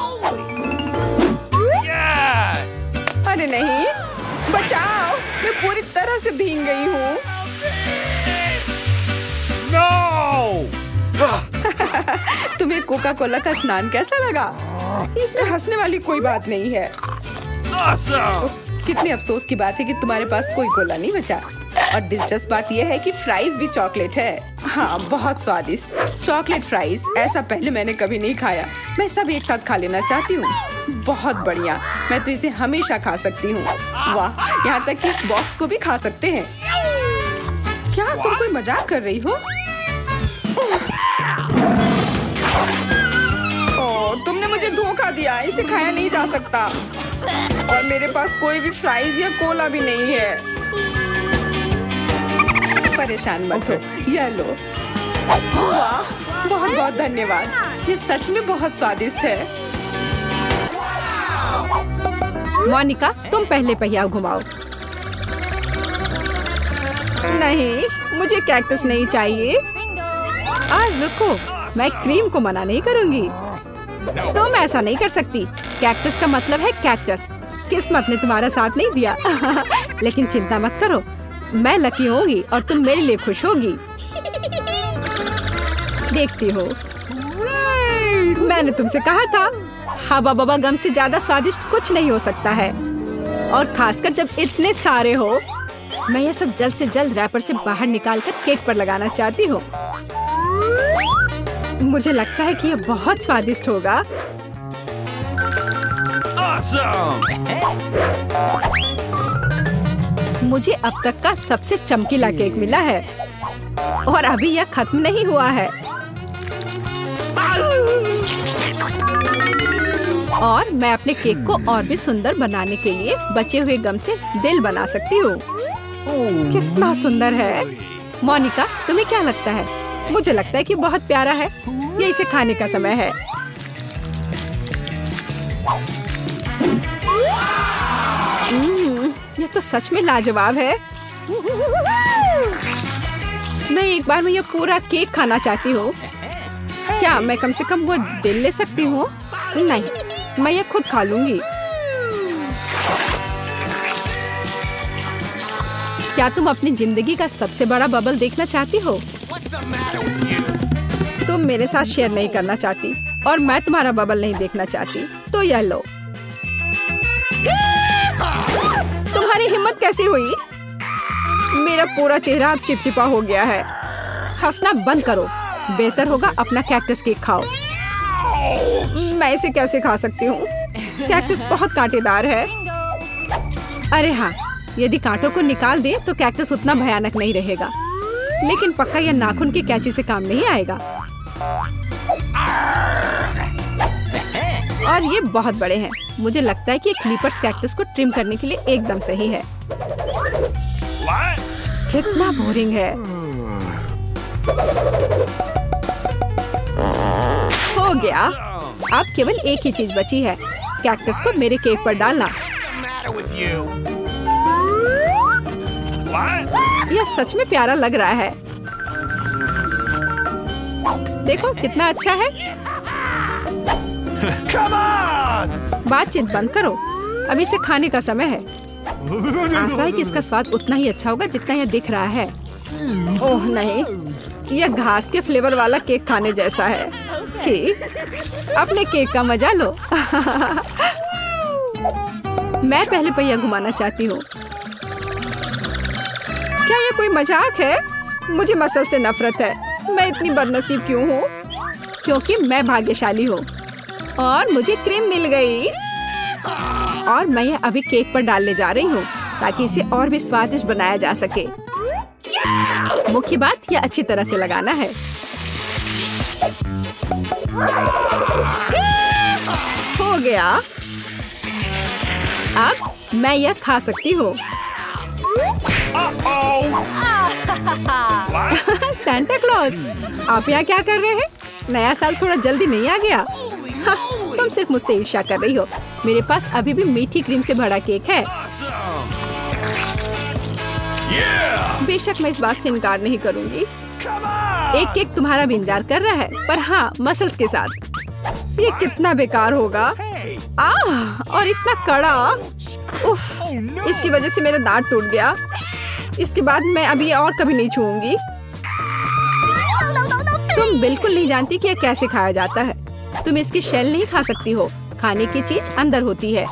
अरे नहीं, बचाओ, मैं पूरी तरह से भीग गई हूँ। तुम्हें कोका कोला का स्नान कैसा लगा? इसमें हंसने वाली कोई बात नहीं है। उप्स, कितने अफसोस की बात है कि तुम्हारे पास कोई कोला नहीं बचा। और दिलचस्प बात यह है कि फ्राइज भी चॉकलेट है। हाँ, बहुत स्वादिष्ट चॉकलेट फ्राइज। ऐसा पहले मैंने कभी नहीं खाया। मैं सब एक साथ खा लेना चाहती हूँ। बहुत बढ़िया, मैं तो इसे हमेशा खा सकती हूँ। वाह, यहाँ तक कि इस बॉक्स को भी खा सकते हैं। क्या तुम कोई मजाक कर रही हो? ओह, तुमने मुझे धोखा दिया। इसे खाया नहीं जा सकता और मेरे पास कोई भी फ्राइज या कोला भी नहीं है। परेशान मत हो, यह लो। वाह, बहुत बहुत धन्यवाद। ये सच में बहुत स्वादिष्ट है। मोनिका, तुम पहले पहिया घुमाओ। नहीं, मुझे कैक्टस नहीं चाहिए। और रुको, मैं क्रीम को मना नहीं करूंगी। तुम ऐसा नहीं कर सकती। कैक्टस का मतलब है कैक्टस। किस्मत ने तुम्हारा साथ नहीं दिया। लेकिन चिंता मत करो, मैं लकी होगी और तुम मेरे लिए खुश होगी। देखती हो, मैंने तुमसे कहा था हवा बबा गम से ज्यादा स्वादिष्ट कुछ नहीं हो सकता है, और खासकर जब इतने सारे हो। मैं ये सब जल्द से जल्द रैपर से बाहर निकालकर केक पर लगाना चाहती हूँ। मुझे लगता है कि ये बहुत स्वादिष्ट होगा। मुझे अब तक का सबसे चमकीला केक मिला है और अभी यह खत्म नहीं हुआ है। और मैं अपने केक को और भी सुंदर बनाने के लिए बचे हुए गम से दिल बना सकती हूँ। कितना सुंदर है। मोनिका, तुम्हें क्या लगता है? मुझे लगता है कि बहुत प्यारा है। ये इसे खाने का समय है। ये तो सच में लाजवाब है। मैं एक बार में ये पूरा केक खाना चाहती हूँ। क्या मैं कम से कम वो दिल ले सकती हूँ? नहीं, मैं ये खुद खा लूंगी। क्या तुम अपनी जिंदगी का सबसे बड़ा बबल देखना चाहती हो? तुम मेरे साथ शेयर नहीं करना चाहती और मैं तुम्हारा बबल नहीं देखना चाहती, तो यह लो। तुम्हारी हिम्मत कैसी हुई? मेरा पूरा चेहरा अब चिपचिपा हो गया है। हंसना बंद करो। बेहतर होगा अपना कैक्टस केक खाओ। मैं इसे कैसे खा सकती हूँ? कैक्टस बहुत कांटेदार है। अरे हाँ, यदि कांटों को निकाल दे तो कैक्टस उतना भयानक नहीं रहेगा, लेकिन पक्का यह नाखून की कैंची से काम नहीं आएगा। और ये बहुत बड़े हैं। मुझे लगता है कि क्लिपर्स कैक्टस को ट्रिम करने के लिए एकदम सही है। कितना बोरिंग है। हो गया। अब केवल एक ही चीज बची है, कैक्टस को मेरे केक पर डालना। यह सच में प्यारा लग रहा है। देखो कितना अच्छा है। बातचीत बंद करो, अब इसे खाने का समय है। आशा है कि इसका स्वाद उतना ही अच्छा होगा जितना यह दिख रहा है। ओह नहीं, यह घास के फ्लेवर वाला केक खाने जैसा है। छी, अपने केक का मजा लो। मैं पहले पहिया घुमाना चाहती हूँ। क्या ये कोई मजाक है? मुझे मसल से नफरत है। मैं इतनी बदनसीब क्यों हूँ? क्योंकि मैं भाग्यशाली हूँ और मुझे क्रीम मिल गई। और मैं यह अभी केक पर डालने जा रही हूँ ताकि इसे और भी स्वादिष्ट बनाया जा सके। मुख्य बात यह अच्छी तरह से लगाना है। हो गया। अब मैं यह खा सकती हूँ। सांता क्लॉज, आप यहाँ क्या कर रहे हैं? नया साल थोड़ा जल्दी नहीं आ गया? हाँ, तुम सिर्फ मुझसे ईर्ष्या कर रही हो। मेरे पास अभी भी मीठी क्रीम से भरा केक है। बेशक मैं इस बात से इनकार नहीं करूंगी। एक केक तुम्हारा भी इंतजार कर रहा है, पर हाँ, मसल्स के साथ। ये कितना बेकार होगा। और इतना कड़ा। उफ, इसकी वजह से मेरा दांत टूट गया। इसके बाद मैं अभी और कभी नहीं छूऊंगी। तुम बिल्कुल नहीं जानती कि यह कैसे खाया जाता है। तुम इसकी शेल नहीं खा सकती हो। खाने की चीज अंदर होती है।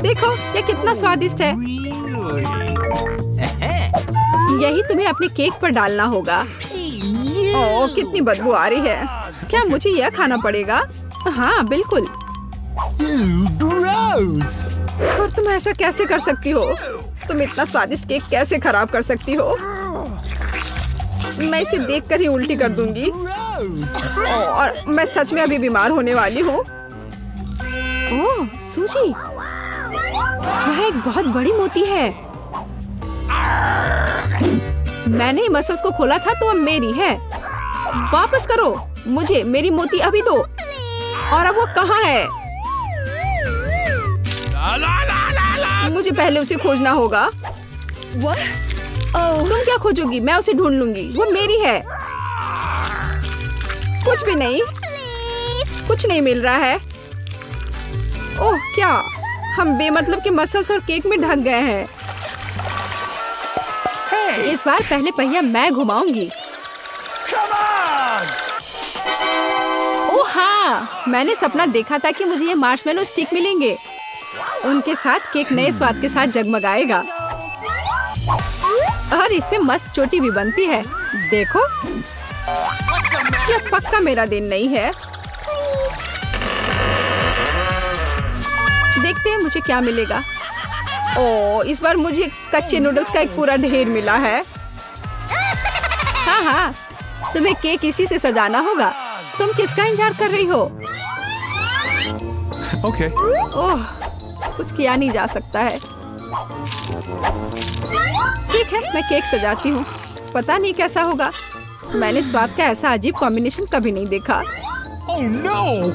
देखो ये कितना स्वादिष्ट है। यही तुम्हें अपने केक पर डालना होगा। ओह, कितनी बदबू आ रही है। क्या मुझे यह खाना पड़ेगा? हाँ बिल्कुल। और तुम ऐसा कैसे कर सकती हो? तुम इतना स्वादिष्ट केक कैसे खराब कर सकती हो? मैं इसे देखकर ही उल्टी कर दूंगी। और मैं सच में अभी बीमार होने वाली हूँ। ओह सूजी, यह एक बहुत बड़ी मोती है। मैंने मसल्स को खोला था तो अब मेरी है। वापस करो मुझे मेरी मोती अभी दो। और अब वो कहाँ है? मुझे पहले उसे खोजना होगा। तुम क्या खोजोगी? मैं उसे ढूंढ लूंगी। वो मेरी है। कुछ भी नहीं, कुछ नहीं मिल रहा है। ओह क्या, हम बेमतलब के मसल्स और केक में ढक गए हैं। इस बार पहले पहिया मैं घुमाऊंगी। ओह हाँ, मैंने सपना देखा था कि मुझे ये मार्शमेलो स्टिक मिलेंगे। उनके साथ केक नए स्वाद के साथ जगमगाएगा और इससे मस्त चोटी भी बनती है। देखो, यह पक्का मेरा दिन नहीं है। देखते हैं मुझे क्या मिलेगा। ओह, इस बार मुझे कच्चे नूडल्स का एक पूरा ढेर मिला है। हाँ हाँ, तुम्हें केक इसी से सजाना होगा। तुम किसका इंतजार कर रही हो? Okay. ओह, कुछ किया नहीं जा सकता है। ठीक है, मैं केक सजाती हूँ। पता नहीं कैसा होगा। मैंने स्वाद का ऐसा अजीब कॉम्बिनेशन कभी नहीं देखा। Oh no!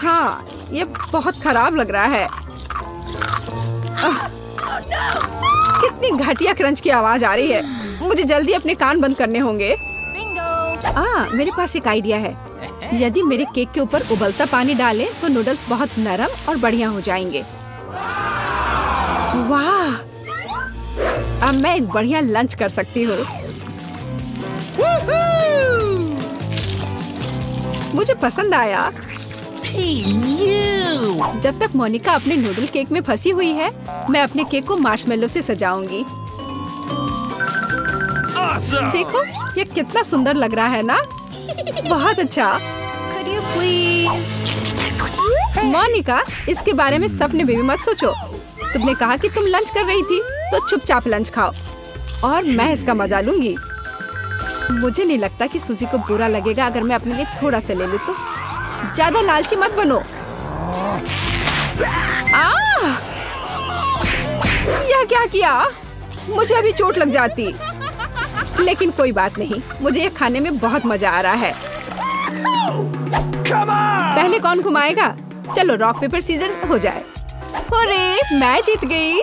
हाँ, ये बहुत खराब लग रहा है। कितनी घटिया क्रंच की आवाज आ रही है। मुझे जल्दी अपने कान बंद करने होंगे। मेरे पास एक आइडिया है। यदि मेरे केक के ऊपर उबलता पानी डालें तो नूडल्स बहुत नरम और बढ़िया हो जाएंगे। वाह! अब मैं एक बढ़िया लंच कर सकती हूँ। मुझे पसंद आया। जब तक मोनिका अपने नूडल केक में फंसी हुई है, मैं अपने केक को मार्शमेलो से सजाऊंगी। देखो, ये कितना सुंदर लग रहा है ना? बहुत अच्छा। मोनिका, इसके बारे में सपने में भी मत सोचो। तुमने कहा कि तुम लंच कर रही थी, तो चुपचाप लंच खाओ और मैं इसका मजा लूंगी। मुझे नहीं लगता कि सूजी को बुरा लगेगा अगर मैं अपने लिए थोड़ा सा ले लूं तो। ज्यादा लालची मत बनो। यह क्या किया? मुझे अभी चोट लग जाती। लेकिन कोई बात नहीं, मुझे ये खाने में बहुत मजा आ रहा है। पहले कौन घुमाएगा? चलो रॉक पेपर सीजर हो जाए। अरे, मैं जीत गई।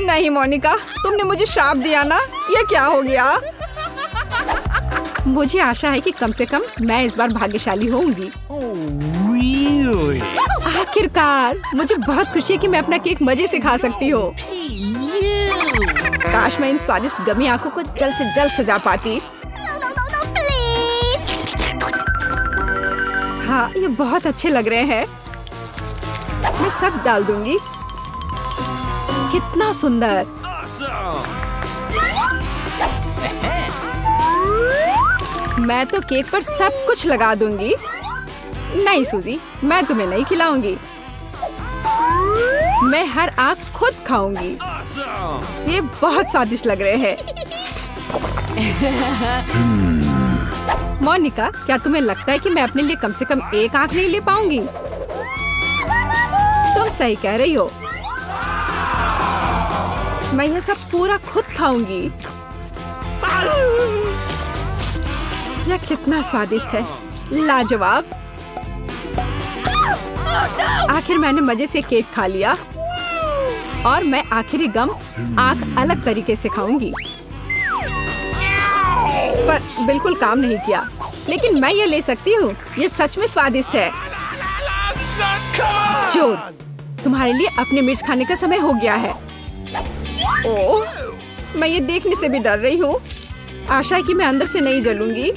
नहीं मोनिका, तुमने मुझे श्राप दिया ना। ये क्या हो गया? मुझे आशा है कि कम से कम मैं इस बार भाग्यशाली होंगी। Really? आखिरकार, मुझे बहुत खुशी है कि मैं अपना केक मजे से खा सकती हूँ। काश मैं इन स्वादिष्ट गमी आंखों को जल्द से जल्द सजा पाती। हाँ, ये बहुत अच्छे लग रहे हैं। मैं सब डाल दूंगी। कितना सुंदर। मैं तो केक पर सब कुछ लगा दूंगी। नहीं सूजी, मैं तुम्हें नहीं खिलाऊंगी। मैं हर आंख खुद खाऊंगी। ये बहुत स्वादिष्ट लग रहे हैं। मोनिका, क्या तुम्हें लगता है कि मैं अपने लिए कम से कम एक आंख नहीं ले पाऊंगी? तुम सही कह रही हो। मैं यह सब पूरा खुद खाऊंगी। यह कितना स्वादिष्ट है, लाजवाब। आखिर मैंने मजे से केक खा लिया और मैं आखिरी गम आंख अलग तरीके से खाऊंगी। पर बिल्कुल काम नहीं किया। लेकिन मैं ये ले सकती हूँ। ये सच में स्वादिष्ट है। जोर, तुम्हारे लिए अपने मिर्च खाने का समय हो गया है। ओह, मैं ये देखने से भी डर रही हूँ। आशा है कि मैं अंदर से नहीं जलूंगी।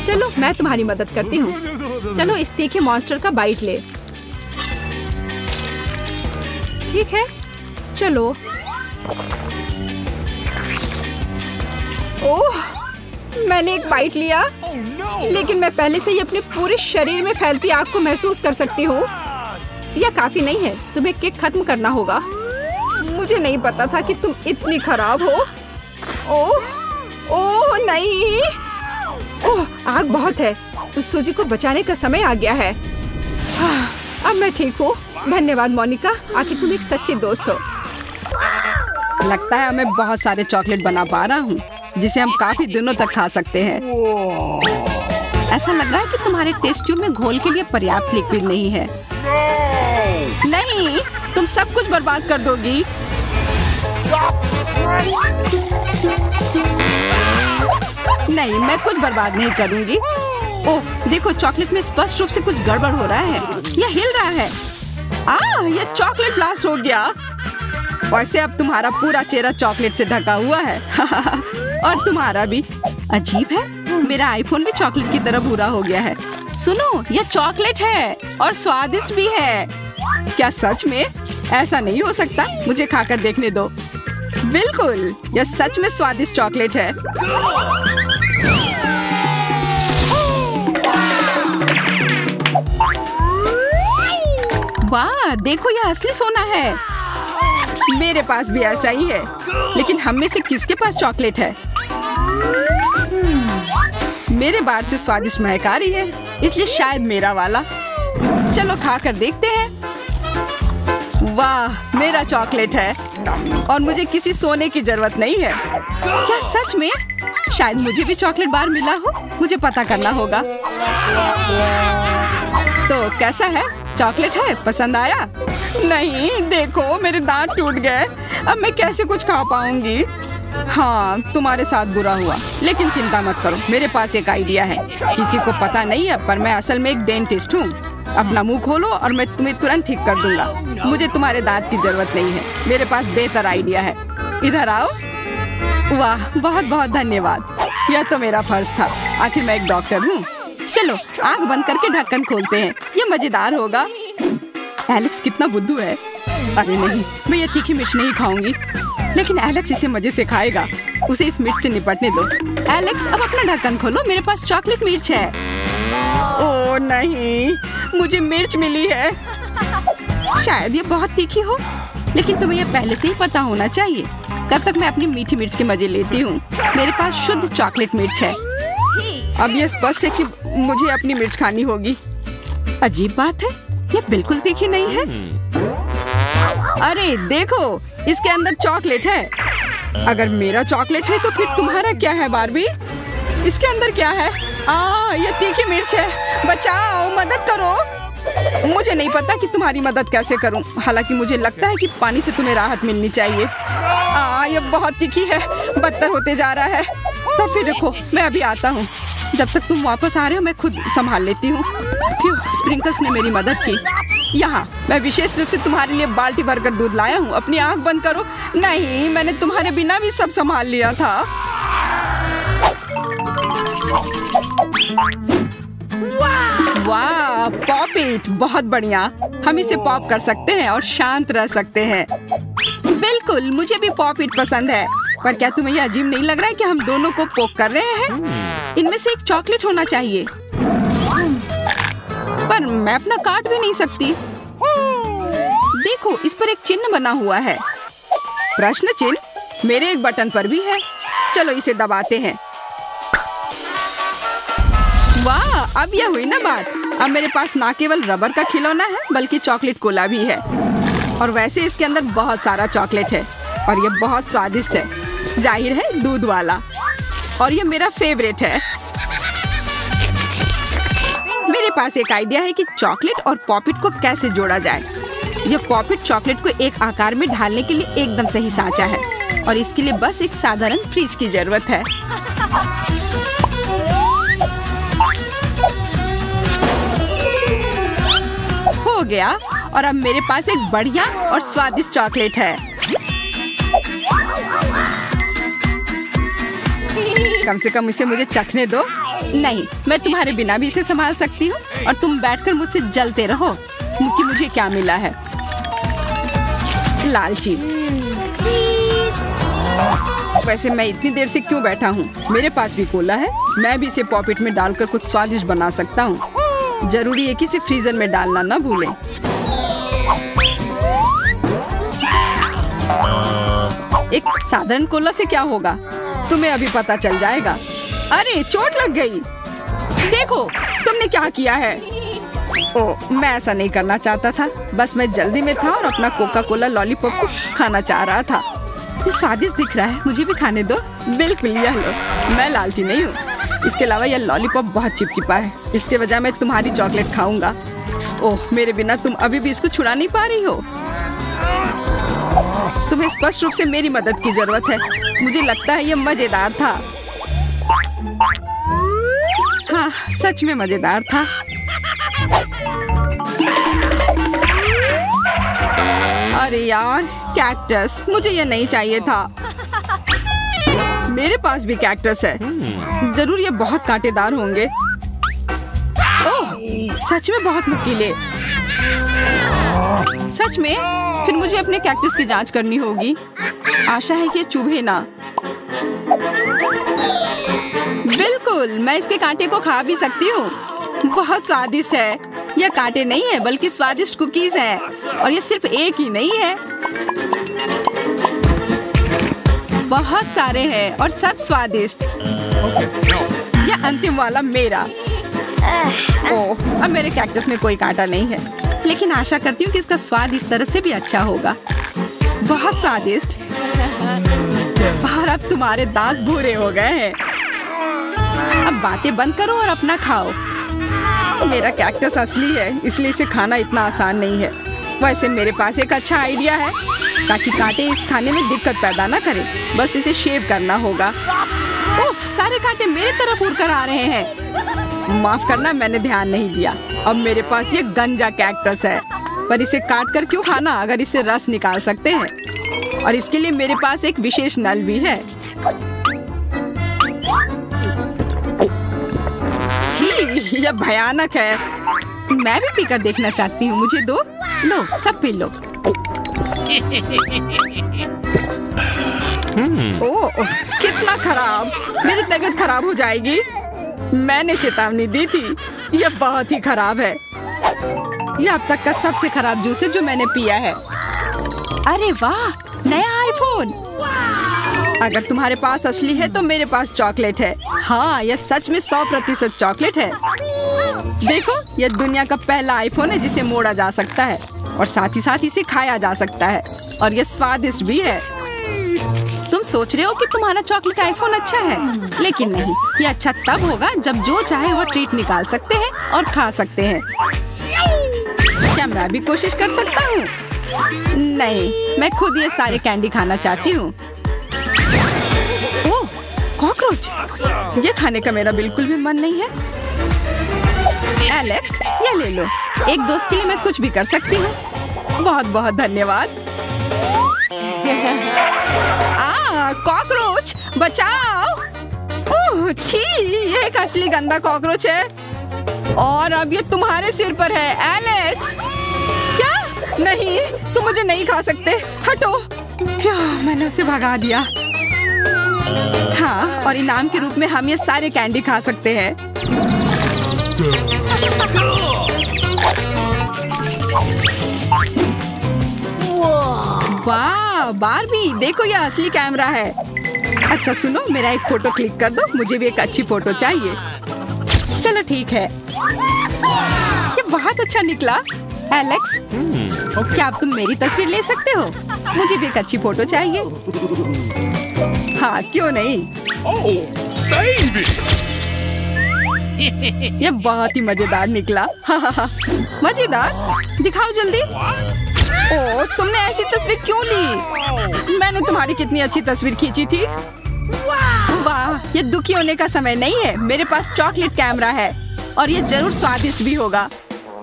चलो, मैं तुम्हारी मदद करती हूँ। चलो, इस तीखे मॉन्स्टर का बाइट ले। ठीक है, चलो। ओह, मैंने एक बाइट लिया, लेकिन मैं पहले से ही अपने पूरे शरीर में फैलती आग को महसूस कर सकती हूँ। यह काफी नहीं है, तुम्हें केक खत्म करना होगा। मुझे नहीं पता था कि तुम इतनी खराब हो। ओह, ओह नहीं। ओह, आग बहुत है। उस सूजी को बचाने का समय आ गया है। अब मैं ठीक हूँ। धन्यवाद मोनिका, आखिर तुम एक सच्ची दोस्त हो। लगता है मैं बहुत सारे चॉकलेट बना पा रहा हूँ, जिसे हम काफी दिनों तक खा सकते हैं। ऐसा लग रहा है कि तुम्हारे टेस्ट ट्यूब में घोल के लिए पर्याप्त लिक्विड नहीं है। नहीं, तुम सब कुछ बर्बाद कर दोगी। नहीं, मैं कुछ बर्बाद नहीं करूंगी। ओह, देखो, चॉकलेट में स्पष्ट रूप से कुछ गड़बड़ हो रहा है। यह हिल रहा है। ये चॉकलेट ब्लास्ट हो गया। वैसे अब तुम्हारा पूरा चेहरा चॉकलेट से ढका हुआ है। और तुम्हारा भी। अजीब है, मेरा आईफोन भी चॉकलेट की तरह भूरा हो गया है। सुनो, यह चॉकलेट है और स्वादिष्ट भी है। क्या सच में? ऐसा नहीं हो सकता, मुझे खाकर देखने दो। बिल्कुल, यह सच में स्वादिष्ट चॉकलेट है। वाह, देखो यह असली सोना है। मेरे पास भी ऐसा ही है, लेकिन हम में से किसके पास चॉकलेट है? मेरे बाहर से स्वादिष्ट महक आ रही है, इसलिए शायद मेरा वाला। चलो खा कर देखते हैं। वाह, मेरा चॉकलेट है और मुझे किसी सोने की जरूरत नहीं है। क्या सच में? शायद मुझे भी चॉकलेट बार मिला हो, मुझे पता करना होगा। तो कैसा है? चॉकलेट है? पसंद आया? नहीं, देखो मेरे दांत टूट गए। अब मैं कैसे कुछ खा पाऊंगी? हाँ, तुम्हारे साथ बुरा हुआ, लेकिन चिंता मत करो, मेरे पास एक आइडिया है। किसी को पता नहीं है, पर मैं असल में एक डेंटिस्ट हूँ। अपना मुंह खोलो और मैं तुम्हें तुरंत ठीक कर दूंगा। मुझे तुम्हारे दांत की जरूरत नहीं है, मेरे पास बेहतर आइडिया है। इधर आओ। वाह, बहुत बहुत धन्यवाद। यह तो मेरा फर्ज था, आखिर मैं एक डॉक्टर हूँ। चलो आंख बंद करके ढक्कन खोलते हैं, ये मजेदार होगा। एलेक्स कितना बुद्धू है। अरे नहीं, मैं ये तीखी मिर्च नहीं खाऊंगी, लेकिन एलेक्स इसे मजे से खाएगा। उसे इस मिर्च से निपटने दो। एलेक्स, अब अपना ढक्कन खोलो, मेरे पास चॉकलेट मिर्च है। ओह नहीं, मुझे मिर्च मिली है। शायद ये बहुत तीखी हो, लेकिन तुम्हें यह पहले से ही पता होना चाहिए। तब तक मैं अपनी मीठी मिर्च के मजे लेती हूँ। मेरे पास शुद्ध चॉकलेट मिर्च है। अब यह स्पष्ट है कि मुझे अपनी मिर्च खानी होगी। अजीब बात है, यह बिल्कुल तीखी नहीं है। अरे देखो, इसके अंदर चॉकलेट है। अगर मेरा चॉकलेट है तो फिर तुम्हारा क्या है बार्बी? इसके अंदर क्या है? यह तीखी मिर्च है। बचाओ, मदद करो। मुझे नहीं पता कि तुम्हारी मदद कैसे करूं। हालांकि मुझे लगता है कि पानी से तुम्हें राहत मिलनी चाहिए। यह बहुत तीखी है, बदतर होते जा रहा है। तो फिर रुको, मैं अभी आता हूँ। जब तक तुम वापस आ रहे हो मैं खुद संभाल लेती हूँ। स्प्रिंकल्स ने मेरी मदद की। यहाँ मैं विशेष रूप से तुम्हारे लिए बाल्टी भरकर दूध लाया हूँ। अपनी आंख बंद करो। नहीं, मैंने तुम्हारे बिना भी सब संभाल लिया था। वाह, पॉप इट, बहुत बढ़िया। हम इसे पॉप कर सकते हैं और शांत रह सकते हैं। बिल्कुल, मुझे भी पॉप इट पसंद है। पर क्या तुम्हें यह अजीब नहीं लग रहा है कि हम दोनों को पोक कर रहे हैं? इनमें से एक चॉकलेट होना चाहिए, पर मैं अपना काट भी नहीं सकती। देखो, इस पर एक चिन्ह बना हुआ है। प्रश्न चिन्ह मेरे एक बटन पर भी है। चलो इसे दबाते हैं। वाह, अब यह हुई ना बात। अब मेरे पास ना केवल रबर का खिलौना है, बल्कि चॉकलेट कोला भी है। और वैसे इसके अंदर बहुत सारा चॉकलेट है और यह बहुत स्वादिष्ट है। जाहिर है, दूध वाला। और यह मेरा फेवरेट है। मेरे पास एक आइडिया है कि चॉकलेट और पॉपिट को कैसे जोड़ा जाए। यह पॉपिट चॉकलेट को एक आकार में ढालने के लिए एकदम सही सांचा है और इसके लिए बस एक साधारण फ्रिज की जरूरत है। हो गया, और अब मेरे पास एक बढ़िया और स्वादिष्ट चॉकलेट है। कम से कम इसे मुझे चखने दो। नहीं, मैं तुम्हारे बिना भी इसे संभाल सकती हूँ और तुम बैठकर मुझसे जलते रहो कि मुझे क्या मिला है। लालची। वैसे मैं इतनी देर से क्यों बैठा हूँ? मेरे पास भी कोला है, मैं भी इसे पॉपिट में डालकर कुछ स्वादिष्ट बना सकता हूँ। जरूरी है कि इसे फ्रीजर में डालना ना भूलें। एक साधारण कोला से क्या होगा, तुम्हें अभी पता चल जाएगा। अरे चोट लग गई। देखो तुमने क्या किया है। ओह, मैं ऐसा नहीं करना चाहता था, बस मैं जल्दी में था और अपना कोका कोला लॉलीपॉप को खाना चाह रहा था। ये स्वादिष्ट दिख रहा है, मुझे भी खाने दो। बिल्कुल, यह लो। मैं लालची नहीं हूँ। इसके अलावा यह लॉलीपॉप बहुत चिपचिपा है, इसके बजाय मैं तुम्हारी चॉकलेट खाऊंगा। ओह, मेरे बिना तुम अभी भी इसको छुड़ा नहीं पा रही हो। तुम्हें स्पष्ट रूप से मेरी मदद की जरूरत है। मुझे लगता है यह मजेदार था। हाँ, सच में मजेदार था। अरे यार, कैक्टस, मुझे ये नहीं चाहिए था। मेरे पास भी कैक्टस है। जरूर ये बहुत कांटेदार होंगे। ओह, सच में बहुत नुकीले। सच में? फिर मुझे अपने कैक्टस की जांच करनी होगी। आशा है कि ये चुभे ना। बिल्कुल, मैं इसके कांटे को खा भी सकती हूँ। बहुत स्वादिष्ट है। यह कांटे नहीं है बल्कि स्वादिष्ट कुकीज हैं। और ये सिर्फ एक ही नहीं है, बहुत सारे हैं और सब स्वादिष्ट। यह अंतिम वाला मेरा। ओह, अब मेरे कैक्टस में कोई कांटा नहीं है, लेकिन आशा करती हूँ कि इसका स्वाद इस तरह से भी अच्छा होगा। बहुत स्वादिष्ट। और अब तुम्हारे दांत भूरे हो गए हैं। अब बातें बंद करो और अपना खाओ। मेरा कैक्टस असली है, इसलिए इसे खाना इतना आसान नहीं है। वैसे मेरे पास एक अच्छा आइडिया है, ताकि कांटे इस खाने में दिक्कत पैदा ना करें। बस इसे शेव करना होगा। उफ, सारे कांटे मेरे तरफ उड़ कर आ रहे हैं। माफ करना, मैंने ध्यान नहीं दिया। अब मेरे पास ये गंजा कैक्टस है, पर इसे काट कर क्यों खाना अगर इससे रस निकाल सकते हैं। और इसके लिए मेरे पास एक विशेष नल भी है। छी, यह भयानक है। मैं भी पीकर देखना चाहती हूँ। मुझे दो। लो, सब पी लो। ओह, कितना खराब। मेरी तबीयत खराब हो जाएगी। मैंने चेतावनी दी थी। यह बहुत ही खराब है। यह अब तक का सबसे खराब जूस है जो मैंने पिया है। अरे वाह, नया आईफोन। अगर तुम्हारे पास असली है तो मेरे पास चॉकलेट है। हाँ, यह सच में 100% चॉकलेट है। देखो, यह दुनिया का पहला आईफोन है जिसे मोड़ा जा सकता है और साथ ही साथ इसे खाया जा सकता है। और यह स्वादिष्ट भी है। तुम सोच रहे हो कि तुम्हारा चॉकलेट आईफोन अच्छा है, लेकिन नहीं। यह अच्छा तब होगा जब जो चाहे वो ट्रीट निकाल सकते हैं और खा सकते हैं। क्या मैं भी कोशिश कर सकता हूँ? नहीं, मैं खुद ये सारे कैंडी खाना चाहती हूँ। ओह, कॉकरोच। ये खाने का मेरा बिल्कुल भी मन नहीं है। एलेक्स, ये ले लो। एक दोस्त के लिए मैं कुछ भी कर सकती हूँ। बहुत बहुत धन्यवाद। कॉकरोच, बचाओ। ओह, छी, ये एक असली गंदा कॉकरोच है। और अब ये तुम्हारे सिर पर है, एलेक्स। क्या? नहीं, तुम मुझे नहीं खा सकते। हटो। मैंने उसे भगा दिया। हाँ, और इनाम के रूप में हम ये सारे कैंडी खा सकते हैं। वाह, बारबी, देखो यह असली कैमरा है। अच्छा सुनो, मेरा एक फोटो क्लिक कर दो। मुझे भी एक अच्छी फोटो चाहिए। चलो ठीक है। ये बहुत अच्छा निकला। एलेक्स, क्या अब तुम मेरी तस्वीर ले सकते हो? मुझे भी एक अच्छी फोटो चाहिए। हाँ, क्यों नहीं। ये बहुत ही मजेदार निकला। मजेदार? दिखाओ जल्दी। ओह, तुमने ऐसी तस्वीर क्यों ली? मैंने तुम्हारी कितनी अच्छी तस्वीर खींची थी। वाह, ये दुखी होने का समय नहीं है। मेरे पास चॉकलेट कैमरा है और ये जरूर स्वादिष्ट भी होगा।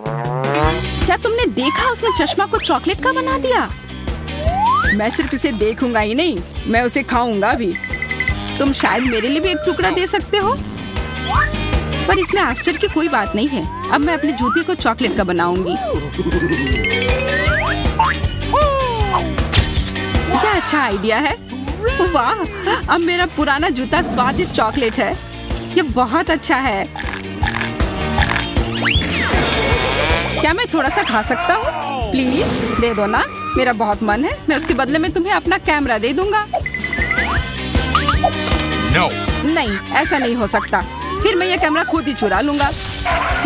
क्या तुमने देखा, उसने चश्मा को चॉकलेट का बना दिया। मैं सिर्फ इसे देखूंगा ही नहीं, मैं उसे खाऊंगा भी। तुम शायद मेरे लिए भी एक टुकड़ा दे सकते हो, पर इसमें आश्चर्य की कोई बात नहीं है। अब मैं अपने जूते को चॉकलेट का बनाऊंगी। क्या अच्छा आइडिया है। वाह, अब मेरा पुराना जूता स्वादिष्ट चॉकलेट है। ये बहुत अच्छा है। क्या मैं थोड़ा सा खा सकता हूँ? प्लीज दे दो ना, मेरा बहुत मन है। मैं उसके बदले में तुम्हें अपना कैमरा दे दूंगा। No. नहीं, ऐसा नहीं हो सकता। फिर मैं ये कैमरा खुद ही चुरा लूंगा।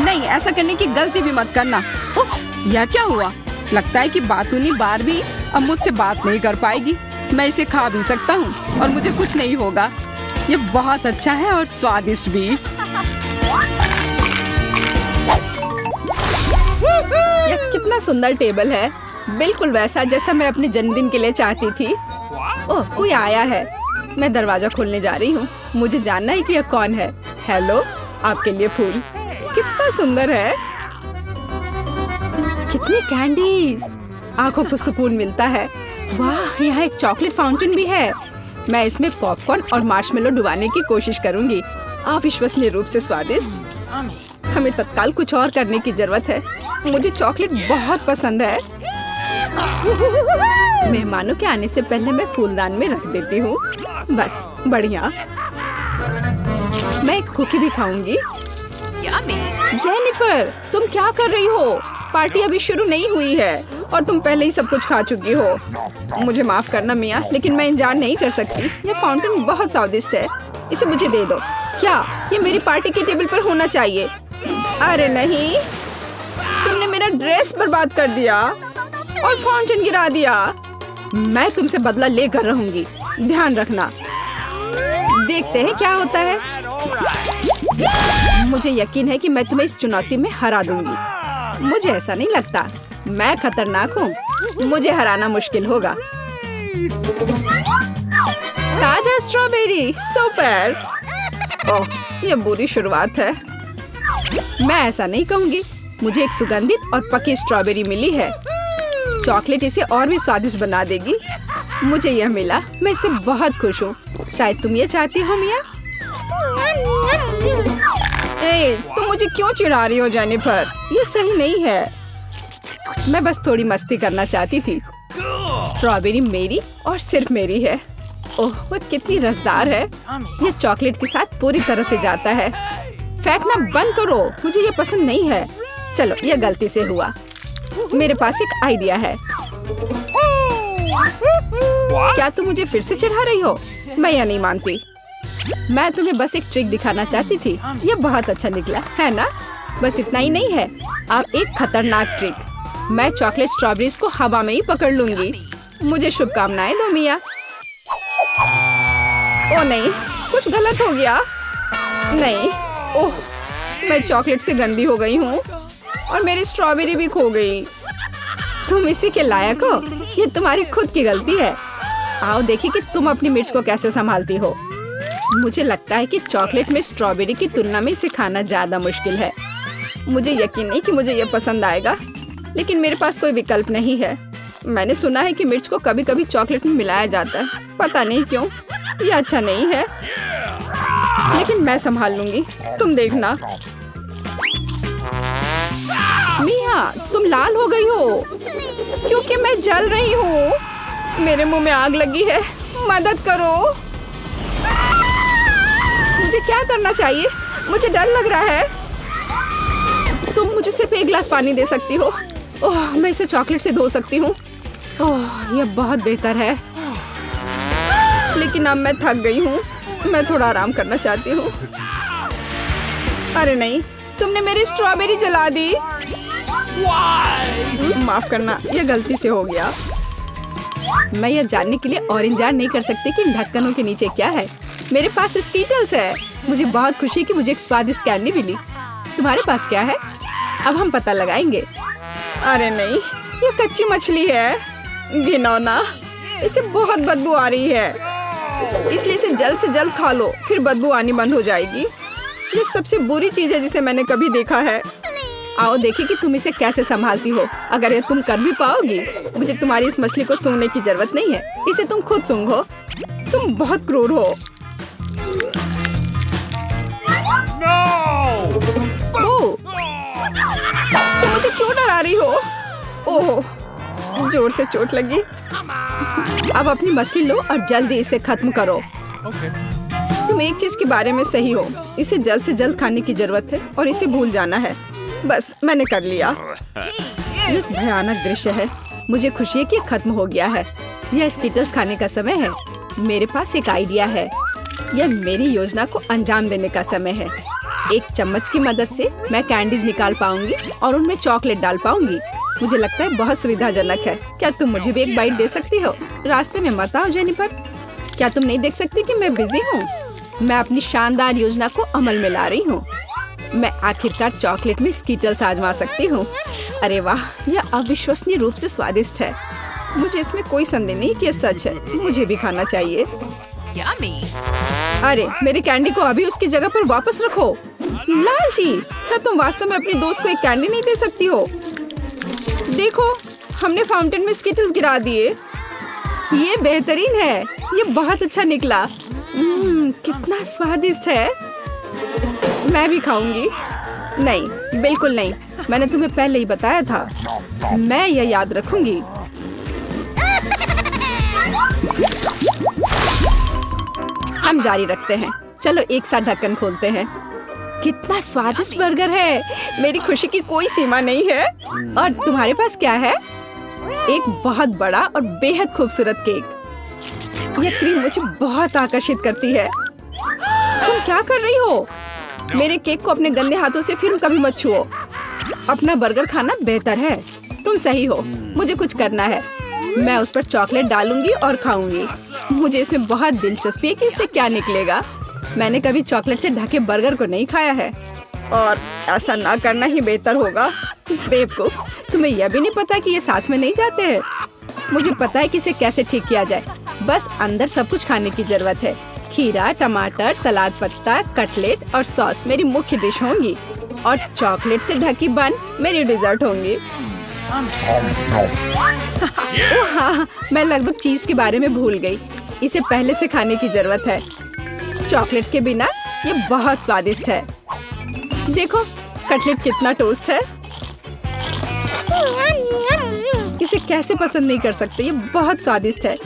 नहीं, ऐसा करने की गलती भी मत करना। उफ, यह क्या हुआ? लगता है कि बातूनी बारबी अब मुझसे बात नहीं कर पाएगी। मैं इसे खा भी सकता हूँ और मुझे कुछ नहीं होगा। ये बहुत अच्छा है और स्वादिष्ट भी। यह कितना सुंदर टेबल है, बिल्कुल वैसा जैसा मैं अपने जन्मदिन के लिए चाहती थी। ओह, कोई आया है। मैं दरवाजा खोलने जा रही हूँ। मुझे जानना है कि यह कौन है। हेलो, आपके लिए फूल। कितना सुंदर है। कितनी कैंडीज। आंखों को सुकून मिलता है। वाह, यहाँ एक चॉकलेट फाउंटेन भी है। मैं इसमें पॉपकॉर्न और मार्शमेलो डुबाने की कोशिश करूंगी। अविश्वसनीय रूप से स्वादिष्ट। हमें तत्काल कुछ और करने की जरूरत है। मुझे चॉकलेट बहुत पसंद है। मेहमानों के आने से पहले मैं फूलदान में रख देती हूँ। बस बढ़िया। मैं एक कुकी भी खाऊंगी। जेनिफर, तुम क्या कर रही हो? पार्टी अभी शुरू नहीं हुई है और तुम पहले ही सब कुछ खा चुकी हो। मुझे माफ करना मिया, लेकिन मैं इंतजार नहीं कर सकती। यह फाउंटेन बहुत स्वादिष्ट है। इसे मुझे दे दो। क्या ये मेरी पार्टी के टेबल पर होना चाहिए? अरे नहीं, तुमने मेरा ड्रेस बर्बाद कर दिया और फाउंटेन गिरा दिया। मैं तुमसे बदला लेकर रहूंगी, ध्यान रखना। देखते हैं क्या होता है। मुझे यकीन है कि मैं तुम्हें इस चुनौती में हरा दूंगी। मुझे ऐसा नहीं लगता। मैं खतरनाक हूँ। मुझे हराना मुश्किल होगा। ताजा स्ट्रॉबेरी, सुपर। ओह, यह बुरी शुरुआत है। मैं ऐसा नहीं कहूँगी। मुझे एक सुगंधित और पकी स्ट्रॉबेरी मिली है। चॉकलेट इसे और भी स्वादिष्ट बना देगी। मुझे यह मिला, मैं इससे बहुत खुश हूँ। शायद तुम ये चाहती हो मिया। तुम मुझे क्यों चिढ़ा रही हो जेनिफर? ये सही नहीं है। मैं बस थोड़ी मस्ती करना चाहती थी। स्ट्रॉबेरी मेरी और सिर्फ मेरी है। ओह, वो कितनी रसदार है। ये चॉकलेट के साथ पूरी तरह से जाता है। फेंकना बंद करो, मुझे ये पसंद नहीं है। चलो, ये गलती से हुआ। मेरे पास एक आइडिया है। क्या तुम मुझे फिर से चिढ़ा रही हो? मैं यह नहीं मानती। मैं तुम्हें बस एक ट्रिक दिखाना चाहती थी। ये बहुत अच्छा निकला है ना? बस इतना ही नहीं है, अब एक खतरनाक ट्रिक। मैं चॉकलेट स्ट्रॉबेरीज को हवा में ही पकड़ लूंगी। मुझे शुभकामनाएं दो मिया। ओ नहीं, कुछ गलत हो गया। नहीं, ओह, मैं चॉकलेट से गंदी हो गई हूँ और मेरी स्ट्रॉबेरी भी खो गई। तुम इसी के लायक हो। ये तुम्हारी खुद की गलती है। आओ देखिए कि तुम अपनी मिर्च को कैसे संभालती हो। मुझे लगता है कि चॉकलेट में स्ट्रॉबेरी की तुलना में इसे खाना ज्यादा मुश्किल है। मुझे यकीन नहीं कि मुझे ये पसंद आएगा, लेकिन मेरे पास कोई विकल्प नहीं है। मैंने सुना है कि मिर्च को कभी कभी चॉकलेट में मिलाया जाता है। पता नहीं क्यों। ये अच्छा नहीं है, लेकिन मैं संभाल लूंगी। तुम देखना। मिया, तुम लाल हो गई हो क्योंकि मैं जल रही हूँ। मेरे मुंह में आग लगी है। मदद करो। मुझे क्या करना चाहिए? मुझे डर लग रहा है। तुम मुझे सिर्फ एक गिलास पानी दे सकती हो। ओह, मैं इसे चॉकलेट से धो सकती हूँ। ओह, यह बहुत बेहतर है, लेकिन अब मैं थक गई हूँ। मैं थोड़ा आराम करना चाहती हूँ। अरे नहीं, तुमने मेरी स्ट्रॉबेरी जला दी। माफ करना, यह गलती से हो गया। मैं यह जानने के लिए और इंतजार नहीं कर सकती कि ढक्कनों के नीचे क्या है। मेरे पास स्कीटल्स है। मुझे बहुत खुशी है कि मुझे एक स्वादिष्ट कैंडी मिली। तुम्हारे पास क्या है? अब हम पता लगाएंगे। अरे नहीं, ये कच्ची मछली है। घिनौना, इसे बहुत बदबू आ रही है, इसलिए इसे जल्द से जल्द खा लो, फिर बदबू आनी बंद हो जाएगी। ये सबसे बुरी चीज है जिसे मैंने कभी देखा है। आओ देखिए कि तुम इसे कैसे संभालती हो। अगर ये तुम कर भी पाओगी, मुझे तुम्हारी इस मछली को सूंघने की जरूरत नहीं है। इसे तुम खुद सूंघो। तुम बहुत क्रूर हो। ओह, तुम मुझे क्यों डरा रही हो? ओह, जोर से चोट लगी। अब अपनी मछली लो और जल्दी इसे खत्म करो। तुम एक चीज के बारे में सही हो। इसे जल्द से जल्द खाने की जरूरत है और इसे भूल जाना है। बस मैंने कर लिया। ये भयानक दृश्य है। मुझे खुशी है कि खत्म हो गया है। यह स्कीटल्स खाने का समय है। मेरे पास एक आइडिया है। यह मेरी योजना को अंजाम देने का समय है। एक चम्मच की मदद से मैं कैंडीज निकाल पाऊंगी और उनमें चॉकलेट डाल पाऊंगी। मुझे लगता है बहुत सुविधाजनक है। क्या तुम मुझे भी एक बाइट दे सकती हो? रास्ते में मत आओ जेनिफर। क्या तुम नहीं देख सकती कि मैं बिजी हूँ? मैं अपनी शानदार योजना को अमल में ला रही हूँ। मैं आखिरकार चॉकलेट में स्कीटल्स आजमा सकती हूँ। अरे वाह, यह अविश्वसनीय रूप से स्वादिष्ट है। मुझे इसमें कोई संदेह नहीं कि यह सच है। मुझे भी खाना चाहिए। अरे, मेरी कैंडी को अभी उसकी जगह पर वापस रखो। लालची, क्या तुम वास्तव में अपनी दोस्त को एक कैंडी नहीं दे सकती हो? देखो, हमने फाउंटेन में स्किटल्स गिरा दिए। ये बेहतरीन है, ये बहुत अच्छा निकला। कितना स्वादिष्ट है। मैं भी खाऊंगी। नहीं, बिल्कुल नहीं, मैंने तुम्हें पहले ही बताया था। मैं यह याद रखूंगी। हम जारी रखते हैं। चलो एक साथ ढक्कन खोलते हैं। कितना स्वादिष्ट बर्गर है। मेरी खुशी की कोई सीमा नहीं है। और तुम्हारे पास क्या है? एक बहुत बड़ा और बेहद खूबसूरत केक। यह क्रीम मुझे बहुत आकर्षित करती है। तुम क्या कर रही हो? मेरे केक को अपने गंदे हाथों से फिर कभी मत छुओ। अपना बर्गर खाना बेहतर है। तुम सही हो, मुझे कुछ करना है। मैं उस पर चॉकलेट डालूंगी और खाऊंगी। मुझे इसमें बहुत दिलचस्पी है कि इससे क्या निकलेगा। मैंने कभी चॉकलेट से ढके बर्गर को नहीं खाया है और ऐसा ना करना ही बेहतर होगा। बेवकूफ, तुम्हें यह भी नहीं पता कि ये साथ में नहीं जाते हैं। मुझे पता है कि इसे कैसे ठीक किया जाए। बस अंदर सब कुछ खाने की जरूरत है। खीरा, टमाटर, सलाद पत्ता, कटलेट और सॉस मेरी मुख्य डिश होंगी और चॉकलेट से ढकी बन मेरी डिजर्ट होंगी। हाँ, मैं लगभग चीज के बारे में भूल गई। इसे पहले से खाने की जरूरत है। चॉकलेट के बिना ये बहुत स्वादिष्ट है। देखो कटलेट कितना टोस्ट है। इसे कैसे पसंद नहीं कर सकते। ये बहुत स्वादिष्ट है।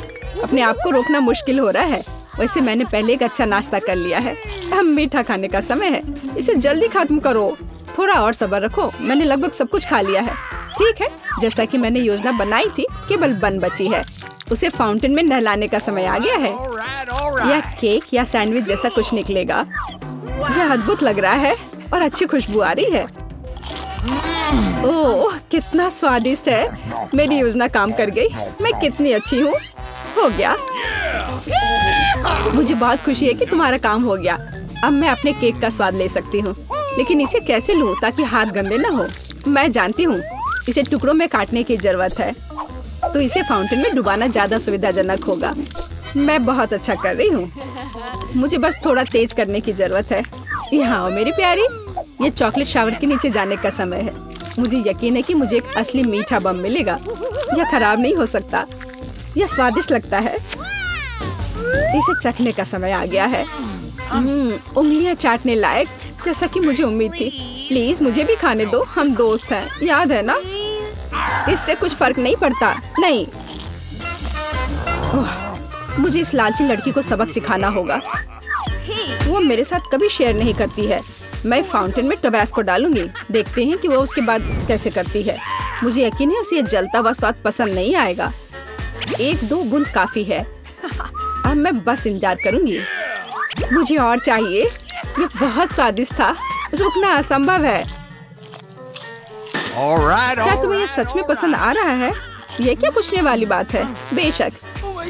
अपने आप को रोकना मुश्किल हो रहा है। वैसे मैंने पहले एक अच्छा नाश्ता कर लिया है। अब मीठा खाने का समय है। इसे जल्दी खत्म करो। थोड़ा और सब्र रखो। मैंने लगभग सब कुछ खा लिया है। ठीक है, जैसा कि मैंने योजना बनाई थी, केवल बन बची है। उसे फाउंटेन में नहलाने का समय आ गया है। यह केक या सैंडविच जैसा कुछ निकलेगा। यह अद्भुत लग रहा है और अच्छी खुशबू आ रही है। ओह, कितना स्वादिष्ट है। मेरी योजना काम कर गई। मैं कितनी अच्छी हूँ। हो गया। मुझे बहुत खुशी है कि तुम्हारा काम हो गया। अब मैं अपने केक का स्वाद ले सकती हूँ, लेकिन इसे कैसे लूँ ताकि हाथ गंदे न हो। मैं जानती हूँ, इसे टुकड़ों में काटने की जरूरत है, तो इसे फाउंटेन में डुबाना ज्यादा सुविधाजनक होगा। मैं बहुत अच्छा कर रही हूँ। मुझे बस थोड़ा तेज करने की जरूरत है। यहाँ आओ मेरी प्यारी। ये चॉकलेट शावर के नीचे जाने का समय है। मुझे यकीन है कि मुझे एक असली मीठा बम मिलेगा। यह खराब नहीं हो सकता। यह स्वादिष्ट लगता है। इसे चखने का समय आ गया है। उंगलियां चाटने लायक, जैसा कि मुझे उम्मीद थी। प्लीज मुझे भी खाने दो। हम दोस्त हैं, याद है ना? इससे कुछ फर्क नहीं पड़ता। नहीं, मुझे इस लालची लड़की को सबक सिखाना होगा। वो मेरे साथ कभी शेयर नहीं करती है। मैं फाउंटेन में टबैस्को डालूंगी। देखते हैं कि वो उसके बाद कैसे करती है। मुझे यकीन है उसे ये जलता हुआ स्वाद पसंद नहीं आएगा। 1-2 बूंद काफी है। अब मैं बस इंतजार करूंगी। मुझे और चाहिए। ये बहुत स्वादिष्ट था। रुकना असंभव है। क्या तुम्हें ये सच में पसंद आ रहा है? ये क्या पूछने वाली बात है? बेशक,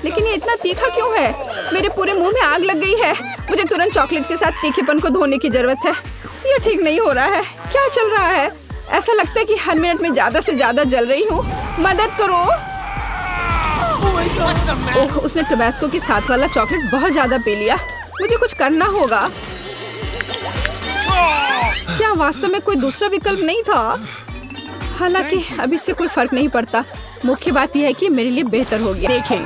लेकिन ये इतना तीखा क्यों है? मेरे पूरे मुंह में आग लग गई है। मुझे तुरंत चॉकलेट के साथ तीखेपन को धोने की जरूरत है। ये ठीक नहीं हो रहा है। क्या चल रहा है? ऐसा लगता है कि हर मिनट में ज्यादा से ज्यादा जल रही हूँ। मदद करो। ओह, उसने टबैस्को के साथ वाला चॉकलेट बहुत ज्यादा पी लिया। मुझे कुछ करना होगा। क्या वास्तव में कोई दूसरा विकल्प नहीं था? हालांकि अब इससे कोई फर्क नहीं पड़ता। मुख्य बात यह है कि मेरे लिए बेहतर हो गया। देखें,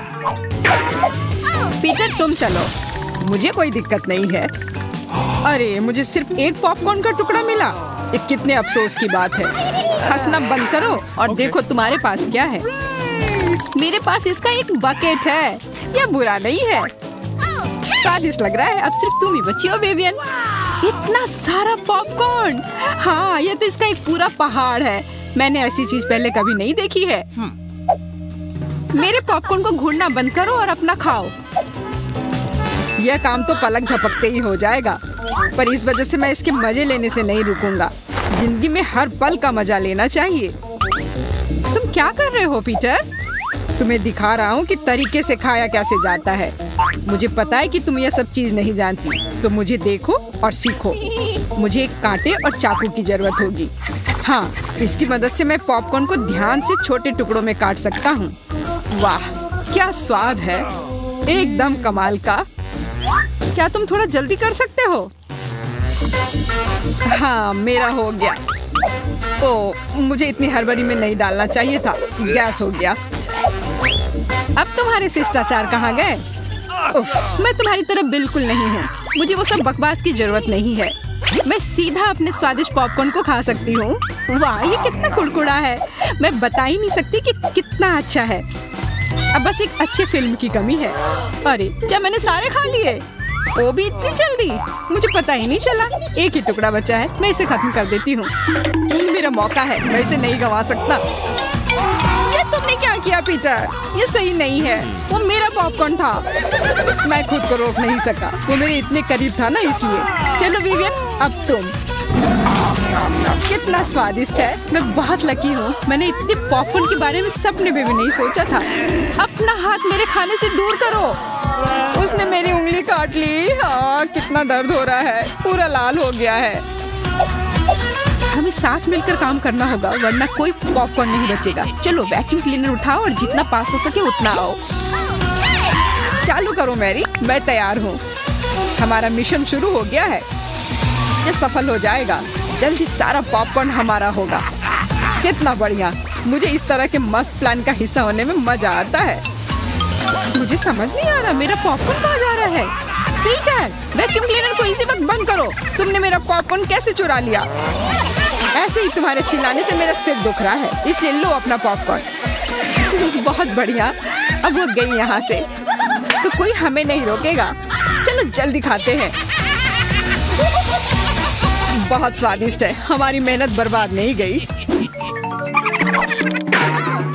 पीटर तुम चलो, मुझे कोई दिक्कत नहीं है। अरे मुझे सिर्फ एक पॉपकॉर्न का टुकड़ा मिला। ये कितने अफसोस की बात है। हंसना बंद करो और देखो तुम्हारे पास क्या है। मेरे पास इसका एक बकेट है। यह बुरा नहीं है। स्वादिष्ट लग रहा है। अब सिर्फ तुम ही बची हो विवियन। इतना सारा पॉपकॉर्न। हाँ, यह तो इसका एक पूरा पहाड़ है। मैंने ऐसी चीज पहले कभी नहीं देखी है। मेरे पॉपकॉर्न को घूरना बंद करो और अपना खाओ। यह काम तो पलक झपकते ही हो जाएगा, पर इस वजह से मैं इसके मजे लेने से नहीं रुकूंगा। जिंदगी में हर पल का मजा लेना चाहिए। तुम क्या कर रहे हो पीटर? तुम्हें दिखा रहा हूँ कि तरीके से खाया कैसे जाता है। मुझे पता है कि तुम यह सब चीज नहीं जानती, तो मुझे देखो और सीखो। मुझे एक कांटे और चाकू की जरूरत होगी। हाँ, इसकी मदद से मैं पॉपकॉर्न को ध्यान से छोटे टुकड़ों में काट सकता हूँ। वाह, क्या स्वाद है। एकदम कमाल का। क्या तुम थोड़ा जल्दी कर सकते हो? हाँ, मेरा हो गया। ओ, मुझे इतनी हड़बड़ी में नहीं डालना चाहिए था। गैस हो गया। अब तुम्हारे शिष्टाचार कहाँ गए? मैं तुम्हारी तरह बिल्कुल नहीं हूँ। मुझे वो सब बकवास की जरूरत नहीं है। मैं सीधा अपने स्वादिष्ट पॉपकॉर्न को खा सकती हूँ। वाह, ये कितना कुड़कुड़ा है। मैं बता ही नहीं सकती कि कितना अच्छा है। अब बस एक अच्छी फिल्म की कमी है। अरे, क्या मैंने सारे खा लिए? वो भी इतनी जल्दी? मुझे पता ही नहीं चला। एक ही टुकड़ा बचा है, मैं इसे खत्म कर देती हूँ। यही मेरा मौका है, मैं इसे नहीं गंवा सकता। ये तुमने क्या किया पीटर? ये सही नहीं है। वो मेरा पॉपकॉर्न था। मैं खुद को रोक नहीं सका। वो मेरे इतने करीब था ना, इसलिए। चलो विवियन, अब तुम। कितना स्वादिष्ट है। मैं बहुत लकी हूँ। मैंने इतने पॉपकॉर्न के बारे में सपने में भी नहीं सोचा था। अपना हाथ मेरे खाने से दूर करो। उसने मेरी उंगली काट ली। हाँ, कितना दर्द हो रहा है। पूरा लाल हो गया है। हमें साथ मिलकर काम करना होगा, वरना कोई पॉपकॉर्न नहीं बचेगा। चलो वैक्यूम क्लीनर उठाओ और जितना पास हो सके उतना आओ। चालू करो मैरी, मैं तैयार हूँ। हमारा मिशन शुरू हो गया है। ये सफल हो जाएगा। जल्दी सारा पॉपकॉर्न हमारा होगा। कितना बढ़िया। मुझे इस तरह के मस्त प्लान का हिस्सा होने में मजा आता है। मुझे समझ नहीं आ रहा, मेरा पॉपकॉर्न कहाँ जा रहा है? पीटर, वैक्यूम क्लीनर को इसी वक्त बंद करो। तुमने मेरा पॉपकॉर्न कैसे चुरा लिया? ऐसे ही तुम्हारे चिल्लाने से मेरा सिर दुख रहा है, इसलिए लो अपना पॉपकॉर्न। बहुत बढ़िया। अब वो गई यहाँ से, तो कोई हमें नहीं रोकेगा। चलो जल्दी खाते हैं। बहुत स्वादिष्ट है। हमारी मेहनत बर्बाद नहीं गई।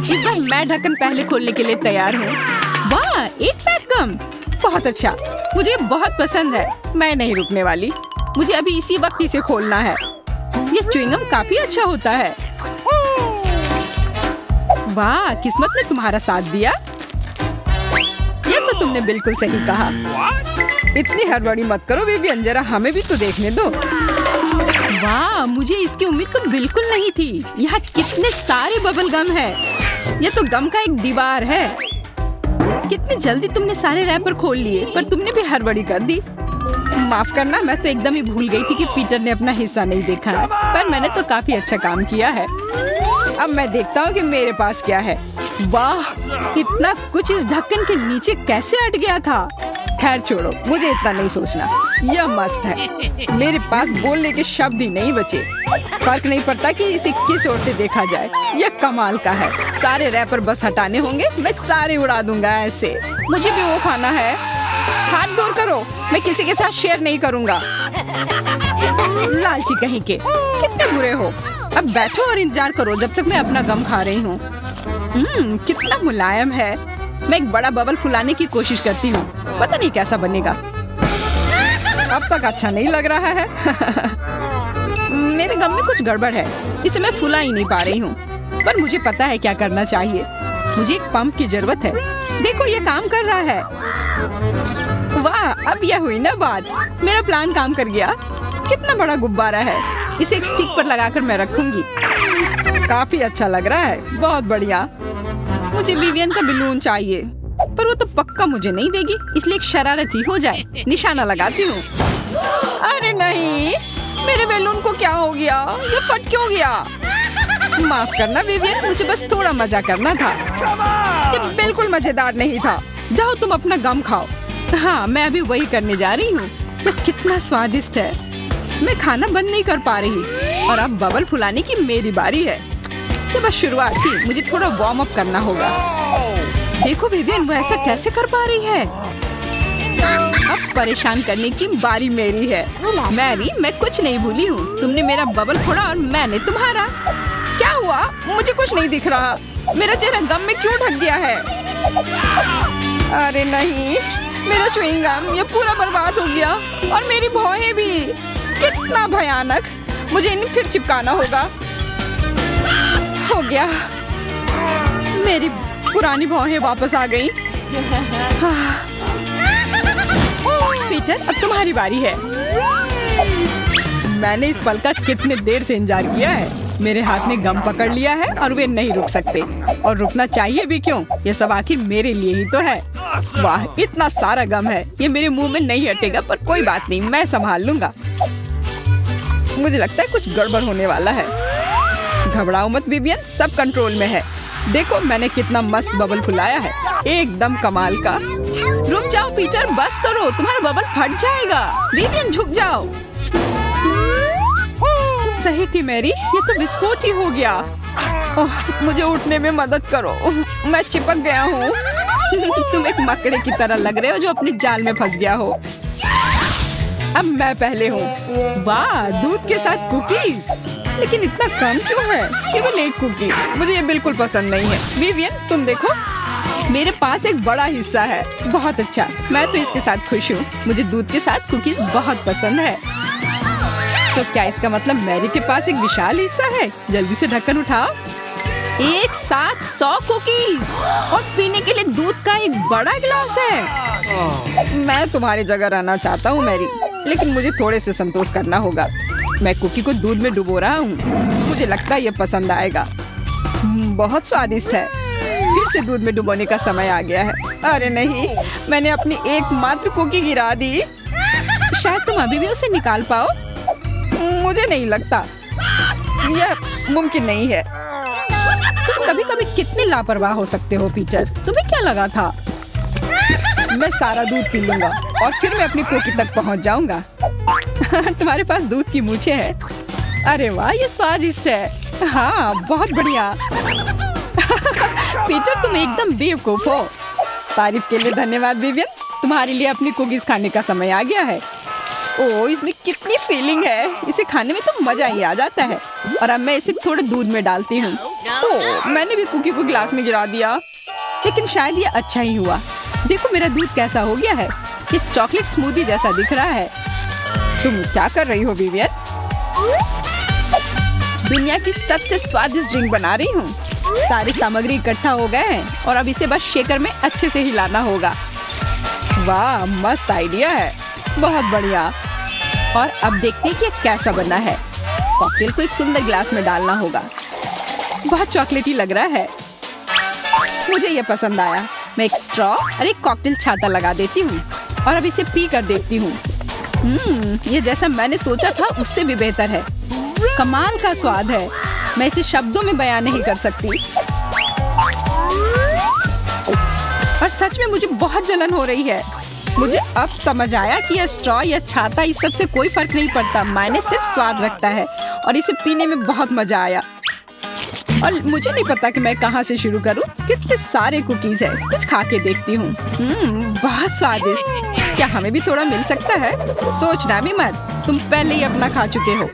इस बार मैं ढक्कन पहले खोलने के लिए तैयार हूँ। वाह, एक पैक कम। बहुत अच्छा, मुझे बहुत पसंद है। मैं नहीं रुकने वाली। मुझे अभी इसी वक्त इसे खोलना है। ये च्युइंगम काफी अच्छा होता है। वाह, किस्मत ने तुम्हारा साथ दिया। ये तो तुमने बिल्कुल सही कहा। इतनी हड़बड़ी मत करो विवियन, जरा हमें भी तो देखने दो। वाह, मुझे इसकी उम्मीद तो बिल्कुल नहीं थी। यहाँ कितने सारे बबल गम है। ये तो गम का एक दीवार है। कितनी जल्दी तुमने सारे रैपर खोल लिए, पर तुमने भी हड़बड़ी कर दी। माफ करना, मैं तो एकदम ही भूल गई थी कि पीटर ने अपना हिस्सा नहीं देखा है। पर मैंने तो काफी अच्छा काम किया है। अब मैं देखता हूँ कि मेरे पास क्या है। वाह, इतना कुछ इस ढक्कन के नीचे कैसे अट गया था। खैर छोड़ो, मुझे इतना नहीं सोचना। यह मस्त है। मेरे पास बोलने के शब्द ही नहीं बचे। फर्क नहीं पड़ता कि इसे किस ओर से देखा जाए। यह कमाल का है। सारे रैपर बस हटाने होंगे, मैं सारे उड़ा दूंगा ऐसे। मुझे भी वो खाना है। हाथ दूर करो, मैं किसी के साथ शेयर नहीं करूंगा। लालची कहीं के, कितने बुरे हो। अब बैठो और इंतजार करो जब तक मैं अपना गम खा रही हूँ। कितना मुलायम है। मैं एक बड़ा बबल फुलाने की कोशिश करती हूँ। पता नहीं कैसा बनेगा। अब तक अच्छा नहीं लग रहा है। मेरे गम में कुछ गड़बड़ है। इसे मैं फुला ही नहीं पा रही हूँ। पर मुझे पता है क्या करना चाहिए। मुझे एक पंप की जरूरत है। देखो, ये काम कर रहा है। वाह, अब यह हुई ना बात। मेरा प्लान काम कर गया। कितना बड़ा गुब्बारा है। इसे एक स्टिक पर लगाकर मैं रखूंगी। काफी अच्छा लग रहा है। बहुत बढ़िया। मुझे विवियन का बैलून चाहिए, पर वो तो पक्का मुझे नहीं देगी, इसलिए एक शरारती हो जाए। निशाना लगाती हूँ। अरे नहीं, मेरे बैलून को क्या हो गया? ये फट क्यों गया? माफ करना विवियन, मुझे बस थोड़ा मजा करना था। ये बिल्कुल मजेदार नहीं था। जाओ तुम अपना गम खाओ। हाँ, मैं अभी वही करने जा रही हूँ। कितना स्वादिष्ट है। मैं खाना बंद नहीं कर पा रही। और अब बबल फुलाने की मेरी बारी है। ये बस शुरुआत थी, मुझे थोड़ा वार्म अप करना होगा। देखो विवियन, वो ऐसा कैसे कर पा रही है। अब परेशान करने की बारी मेरी है। मैरी, मैं कुछ नहीं भूली हूँ। तुमने मेरा बबल फोड़ा और मैंने तुम्हारा। क्या हुआ? मुझे कुछ नहीं दिख रहा। मेरा चेहरा गम में क्यों ढक गया है? अरे नहीं, मेरा च्युइंगम ये पूरा बर्बाद हो गया। और मेरी भौहें भी। कितना भयानक। मुझे इन्हें फिर चिपकाना होगा। हो गया, मेरी पुरानी भौहें वापस आ गईं। पीटर, अब तुम्हारी बारी है। मैंने इस पल का कितने देर से इंतजार किया है। मेरे हाथ में गम पकड़ लिया है और वे नहीं रुक सकते। और रुकना चाहिए भी क्यों? ये सब आखिर मेरे लिए ही तो है। वाह, इतना सारा गम है। ये मेरे मुंह में नहीं हटेगा, पर कोई बात नहीं, मैं संभाल लूंगा। मुझे लगता है कुछ गड़बड़ होने वाला है। घबराओ मत विवियन, सब कंट्रोल में है। देखो मैंने कितना मस्त बबल फुलाया है, एकदम कमाल का। रुक जाओ पीटर, बस करो, तुम्हारा बबल फट जाएगा। विवियन झुक जाओ। तुम सही थी मैरी, ये तो विस्फोट ही हो गया। मुझे उठने में मदद करो, मैं चिपक गया हूँ। तुम एक मकड़े की तरह लग रहे हो जो अपने जाल में फंस गया हो। अब मैं पहले हूँ। वाह, दूध के साथ कुकीज, लेकिन इतना कम क्यों है? केवल एक कुकी, मुझे ये बिल्कुल पसंद नहीं है। विवियन तुम देखो, मेरे पास एक बड़ा हिस्सा है। बहुत अच्छा, मैं तो इसके साथ खुश हूँ। मुझे दूध के साथ कुकीज बहुत पसंद है। तो क्या इसका मतलब मैरी के पास एक विशाल हिस्सा है? जल्दी से ढक्कन उठाओ। एक साथ 100 कुकीज और पीने के लिए दूध का एक बड़ा गिलास है। मैं तुम्हारी जगह रहना चाहता हूँ मैरी, लेकिन मुझे थोड़े से संतोष करना होगा। मैं कुकी को दूध में डुबो रहा हूँ, मुझे लगता है ये पसंद आएगा। बहुत स्वादिष्ट है। फिर से दूध में डुबोने का समय आ गया है। अरे नहीं, मैंने अपनी एकमात्र कुकी गिरा दी। शायद तुम अभी भी उसे निकाल पाओ। मुझे नहीं लगता, यह मुमकिन नहीं है। तुम कभी-कभी कितने लापरवाह हो सकते हो पीटर। तुम्हें क्या लगा था? मैं सारा दूध पी लूंगा और फिर मैं अपनी कुकी तक पहुंच जाऊंगा। तुम्हारे पास दूध की मूछें हैं। अरे वाह, ये स्वादिष्ट है। हाँ, बहुत बढ़िया। पीटर तुम एकदम बेवकूफ हो। तारीफ के लिए धन्यवाद विवियन। तुम्हारे लिए अपनी कुकीज खाने का समय आ गया है। ओह, इसमें कितनी फीलिंग है। इसे खाने में तो मजा ही आ जाता है। और अब मैं इसे थोड़े दूध में डालती हूँ। ओह, मैंने भी कुकी को गिलास में गिरा दिया, लेकिन शायद ये अच्छा ही हुआ। देखो मेरा दूध कैसा हो गया है। ये चॉकलेट स्मूदी जैसा दिख रहा है। तुम क्या कर रही हो विवियन? दुनिया की सबसे स्वादिष्ट ड्रिंक बना रही हूँ। सारी सामग्री इकट्ठा हो गए हैं और अब इसे बस शेकर में अच्छे से हिलाना होगा। वाह, मस्त आइडिया है, बहुत बढ़िया। और अब देखते हैं कि कैसा बना है। कॉकटेल को एक सुंदर गिलास में डालना होगा। बहुत चॉकलेटी लग रहा है, मुझे ये पसंद आया। मैं एक स्ट्रॉ और एक कॉकटेल छाता लगा देती हूँ और अब इसे पी कर देखती हूँ। ये जैसा मैंने सोचा था उससे भी बेहतर है। कमाल का स्वाद है, मैं इसे शब्दों में बयान नहीं कर सकती। और सच में मुझे बहुत जलन हो रही है। मुझे अब समझ आया कि यह स्ट्रॉ या छाता, इस सब से कोई फर्क नहीं पड़ता। मायने सिर्फ स्वाद रखता है और इसे पीने में बहुत मजा आया। और मुझे नहीं पता कि मैं कहाँ से शुरू करूँ। कितने सारे कुकीज है, कुछ खा के देखती हूँ। बहुत स्वादिष्ट। क्या हमें भी थोड़ा मिल सकता है? सोचना भी मत, तुम पहले ही अपना खा चुके हो।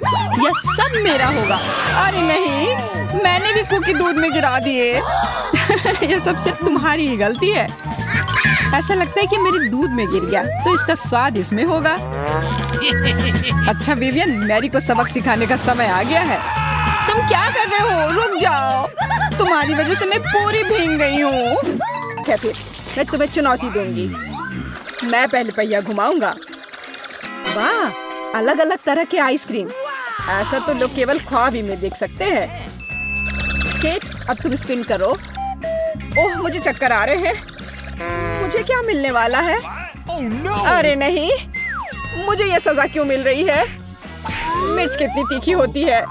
यह सब मेरा होगा। अरे नहीं, मैंने भी कुकी दूध में गिरा दिए। यह सब सिर्फ तुम्हारी ही गलती है। ऐसा लगता है कि मेरे दूध में गिर गया, तो इसका स्वाद इसमें होगा। अच्छा विवियन, मैरी को सबक सिखाने का समय आ गया है। तुम क्या कर रहे हो? रुक जाओ, तुम्हारी वजह से मैं पूरी भीग गई हूँ। फिर मैं तुम्हें चुनौती दूंगी। मैं पहले पहिया घुमाऊंगा। वाह, अलग अलग तरह के आइसक्रीम। ऐसा तो लोग केवल ख्वाब ही में देख सकते हैं। केट, अब तुम स्पिन करो। ओह, मुझे चक्कर आ रहे हैं। मुझे क्या मिलने वाला है? अरे नहीं, मुझे ये सजा क्यों मिल रही है? मिर्च कितनी तीखी होती है।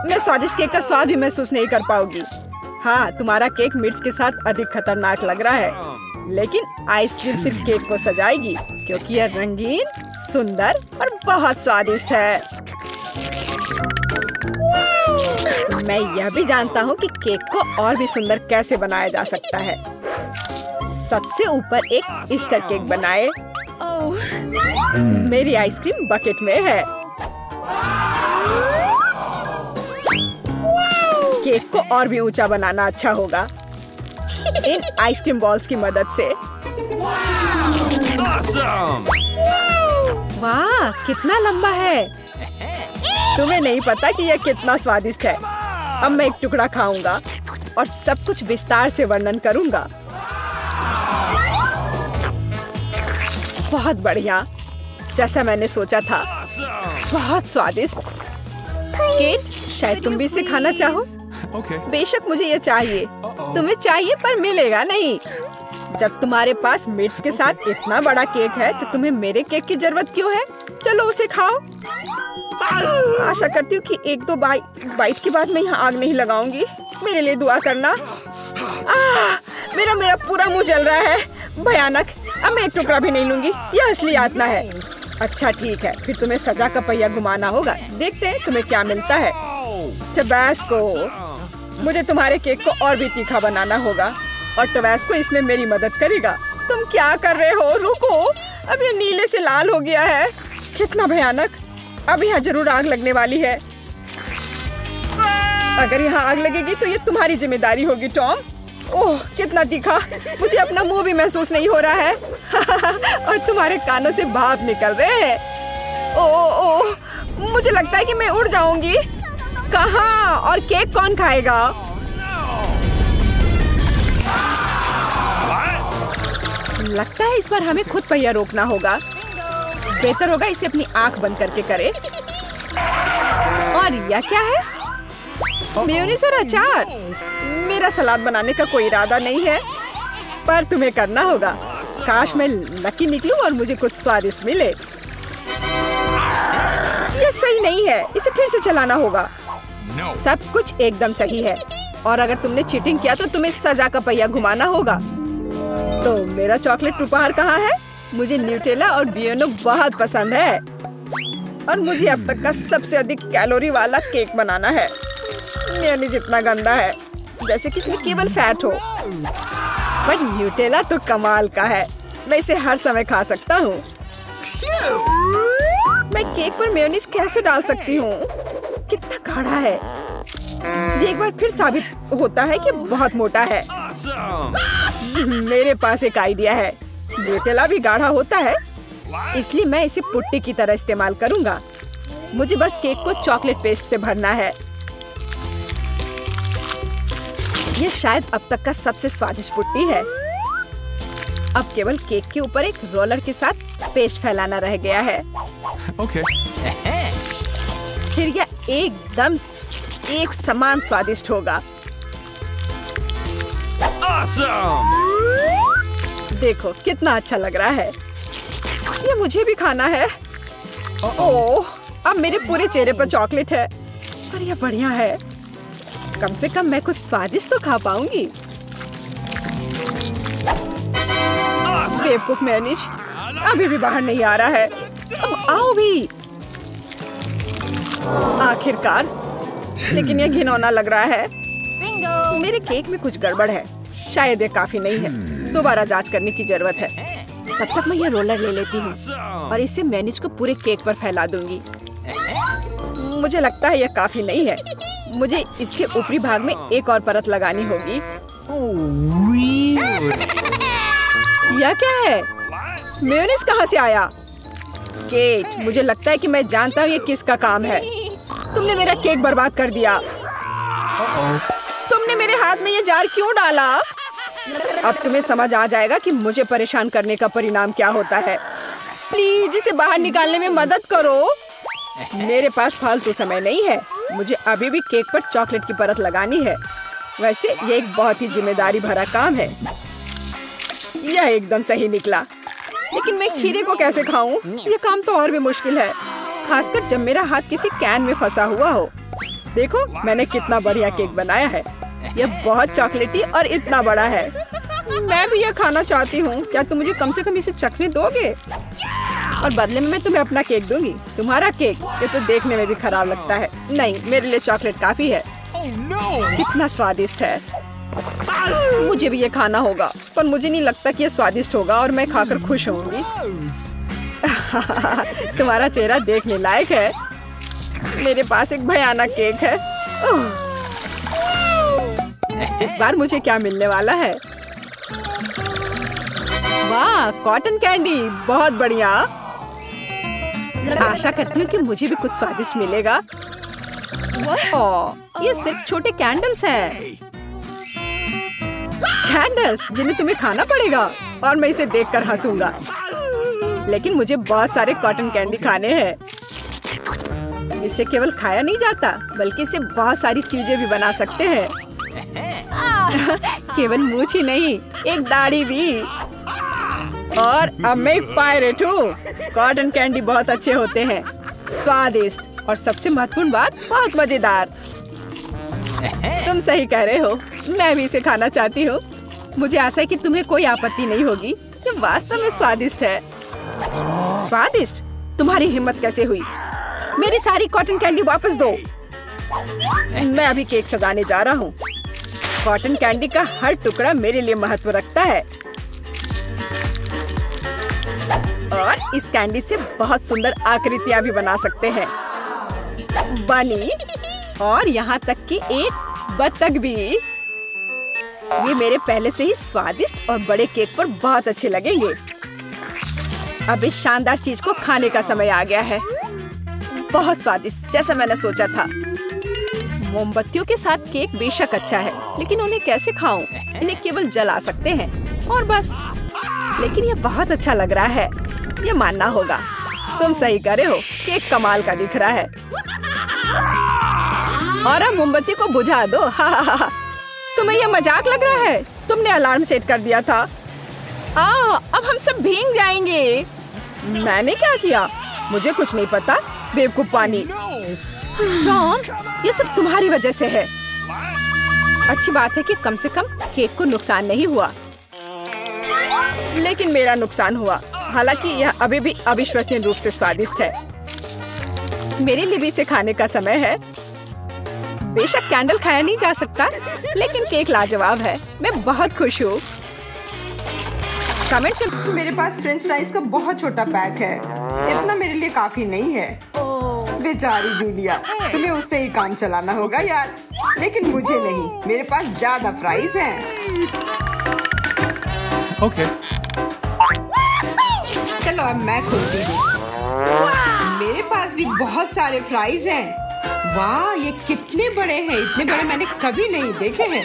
मैं स्वादिष्ट केक का स्वाद भी महसूस नहीं कर पाऊंगी। हाँ, तुम्हारा केक मिर्च के साथ अधिक खतरनाक लग रहा है, लेकिन आइसक्रीम सिर्फ केक को सजाएगी, क्योंकि यह रंगीन, सुंदर और बहुत स्वादिष्ट है। मैं यह भी जानता हूँ कि केक को और भी सुंदर कैसे बनाया जा सकता है। सबसे ऊपर एक ईस्टर केक बनाए। मेरी आइसक्रीम बकेट में है। केक को और भी ऊंचा बनाना अच्छा होगा इन आइसक्रीम बॉल्स की मदद से। वाह, कितना लंबा है। तुम्हें नहीं पता कि यह कितना स्वादिष्ट है। अब मैं एक टुकड़ा खाऊंगा और सब कुछ विस्तार से वर्णन करूंगा। बहुत बढ़िया, जैसा मैंने सोचा था। बहुत स्वादिष्ट। केट, शायद तुम भी इसे खाना चाहो। बेशक मुझे ये चाहिए। तुम्हें चाहिए पर मिलेगा नहीं। जब तुम्हारे पास मिर्च के साथ इतना बड़ा केक है तो तुम्हें मेरे केक की जरूरत क्यों है? चलो उसे खाओ। आशा करती हूँ कि एक दो बाइट के बाद मैं यहाँ आग नहीं लगाऊंगी। मेरे लिए दुआ करना। मेरा पूरा मुंह जल रहा है, भयानक। अब मैं एक टुकड़ा भी नहीं लूंगी, यह असली यातना है। अच्छा ठीक है, फिर तुम्हें सजा का पहिया घुमाना होगा। देखते हैं तुम्हें क्या मिलता है। टबैस्को। मुझे तुम्हारे केक को और भी तीखा बनाना होगा और टबैस्को इसमें मेरी मदद करेगा। तुम क्या कर रहे हो? रुको, अब ये नीले से लाल हो गया है। कितना भयानक। अब यहाँ जरूर आग लगने वाली है। अगर यहाँ आग लगेगी तो ये तुम्हारी जिम्मेदारी होगी टॉम। ओह कितना तीखा, मुझे अपना मुंह भी महसूस नहीं हो रहा है। और तुम्हारे कानों से भाप निकल रहे हैं। ओह मुझे लगता है कि मैं उड़ जाऊंगी। कहाँ? और केक कौन खाएगा? लगता है इस बार हमें खुद पहिया रोकना होगा। बेहतर होगा इसे अपनी आंख बंद करके करे। और यह क्या है? मेयोनीज और अचार। मेरा सलाद बनाने का कोई इरादा नहीं है, पर तुम्हें करना होगा। काश मैं लकी निकलूं और मुझे कुछ स्वादिष्ट मिले। ये सही नहीं है, इसे फिर से चलाना होगा। सब कुछ एकदम सही है, और अगर तुमने चीटिंग किया तो तुम्हें सजा का पहिया घुमाना होगा। तो मेरा चॉकलेट उपहार कहाँ है? मुझे न्यूटेला और बियोनो बहुत पसंद है, और मुझे अब तक का सबसे अधिक कैलोरी वाला केक बनाना है। मेयोनीज इतना गंदा है, जैसे कि इसमें केवल फैट हो। पर न्यूटेला तो कमाल का है, मैं इसे हर समय खा सकता हूँ। मैं केक पर मेयोनीज कैसे डाल सकती हूँ? कितना गाढ़ा है। ये एक बार फिर साबित होता है कि बहुत मोटा है। मेरे पास एक आइडिया है। न्यूटेला भी गाढ़ा होता है, इसलिए मैं इसे पुट्टी की तरह इस्तेमाल करूँगा। मुझे बस केक को चॉकलेट पेस्ट से भरना है। ये शायद अब तक का सबसे स्वादिष्ट पुट्टी है। अब केवल केक के ऊपर एक रोलर के साथ पेस्ट फैलाना रह गया है। Okay. फिर यह एकदम एक समान स्वादिष्ट होगा। Awesome! देखो कितना अच्छा लग रहा है। ये मुझे भी खाना है। ओह, अब मेरे पूरे चेहरे पर चॉकलेट है, पर यह बढ़िया है। कम से कम मैं कुछ स्वादिष्ट तो खा पाऊंगी। बेवकूफ मेयोनीज अभी भी बाहर नहीं आ रहा है। अब आओ भी। आखिरकार, लेकिन यह घिनौना लग रहा है। मेरे केक में कुछ गड़बड़ है, शायद ये काफी नहीं है। दोबारा जांच करने की जरूरत है। तब तक मैं यह रोलर ले लेती हूँ और इसे मेयोनीज को पूरे केक पर फैला दूंगी। मुझे लगता है यह काफी नहीं है। मुझे इसके ऊपरी भाग में एक और परत लगानी होगी। यह क्या है? मेयोनीज कहाँ से आया? केक, मुझे लगता है कि मैं जानता हूँ ये किसका काम है। तुमने मेरा केक बर्बाद कर दिया। तुमने मेरे हाथ में ये जार क्यों डाला? अब तुम्हें समझ आ जाएगा कि मुझे परेशान करने का परिणाम क्या होता है। प्लीज इसे बाहर निकालने में मदद करो। मेरे पास फालतू समय नहीं है। मुझे अभी भी केक पर चॉकलेट की परत लगानी है। वैसे ये एक बहुत ही जिम्मेदारी भरा काम है। यह एकदम सही निकला, लेकिन मैं खीरे को कैसे खाऊं? यह काम तो और भी मुश्किल है, खासकर जब मेरा हाथ किसी कैन में फंसा हुआ हो। देखो मैंने कितना बढ़िया केक बनाया है। यह बहुत चॉकलेटी और इतना बड़ा है। मैं भी यह खाना चाहती हूँ। क्या तुम मुझे कम से कम इसे चखने दोगे? और बदले में मैं तुम्हें अपना केक दूंगी। तुम्हारा केक ये तो देखने में भी खराब लगता है। नहीं, मेरे लिए चॉकलेट काफी है। कितना स्वादिष्ट है। मुझे भी ये खाना होगा, पर मुझे नहीं लगता कि ये स्वादिष्ट होगा और मैं खाकर खुश होंगी। तुम्हारा चेहरा देखने लायक है। मेरे पास एक भयानक केक है। इस बार मुझे क्या मिलने वाला है? वाह, कॉटन कैंडी, बहुत बढ़िया। आशा करती हूँ कि मुझे भी कुछ स्वादिष्ट मिलेगा। ओह, ये सिर्फ छोटे कैंडल्स हैं। कैंडल्स जिन्हें तुम्हें खाना पड़ेगा, और मैं इसे देखकर हंसूंगा। लेकिन मुझे बहुत सारे कॉटन कैंडी खाने हैं। इसे केवल खाया नहीं जाता, बल्कि इसे बहुत सारी चीजें भी बना सकते हैं। केवल मूंछ ही नहीं, एक दाढ़ी भी। और अब मैं एक पायरेट हूँ। कॉटन कैंडी बहुत अच्छे होते हैं, स्वादिष्ट और सबसे महत्वपूर्ण बात, बहुत मजेदार। तुम सही कह रहे हो, मैं भी इसे खाना चाहती हूँ। मुझे आशा है कि तुम्हें कोई आपत्ति नहीं होगी। ये वास्तव में स्वादिष्ट है। स्वादिष्ट? तुम्हारी हिम्मत कैसे हुई? मेरी सारी कॉटन कैंडी वापस दो। मैं अभी केक सजाने जा रहा हूँ। कॉटन कैंडी का हर टुकड़ा मेरे लिए महत्व रखता है और इस कैंडी से बहुत सुंदर आकृतियाँ भी बना सकते हैं। बनी, और यहाँ तक कि एक बत्तख भी। ये मेरे पहले से ही स्वादिष्ट और बड़े केक पर बहुत अच्छे लगेंगे। अब इस शानदार चीज को खाने का समय आ गया है। बहुत स्वादिष्ट, जैसा मैंने सोचा था। मोमबत्तियों के साथ केक बेशक अच्छा है, लेकिन उन्हें कैसे खाऊं? इन्हें केवल जला सकते हैं और बस। लेकिन ये बहुत अच्छा लग रहा है, ये मानना होगा। तुम सही कह रहे हो, केक कमाल का दिख रहा है। और अब मोमबत्ती को बुझा दो। तुम्हें यह मजाक लग रहा है? तुमने अलार्म सेट कर दिया था। अब हम सब भीग जाएंगे। मैंने क्या किया? मुझे कुछ नहीं पता, बेवकूफ पानी। जॉन, ये सब तुम्हारी वजह से है। अच्छी बात है कि कम से कम केक को नुकसान नहीं हुआ, लेकिन मेरा नुकसान हुआ। हालांकि यह अभी भी अविश्वसनीय रूप से स्वादिष्ट है। मेरे लिए भी इसे खाने का समय है। बेशक कैंडल खाया नहीं जा सकता, लेकिन केक लाजवाब है। मैं बहुत खुश हूँ। कमेंट में मेरे पास फ्रेंच फ्राइज का बहुत छोटा पैक है। इतना मेरे लिए काफी नहीं है। बेचारी जूलिया, तुम्हें उससे ही काम चलाना होगा यार। लेकिन मुझे नहीं, मेरे पास ज्यादा फ्राइज हैं। Okay. चलो अब मैं खोलती हूँ। मेरे पास भी बहुत सारे फ्राइज हैं। वाह, ये कितने बड़े हैं! इतने बड़े मैंने कभी नहीं देखे हैं।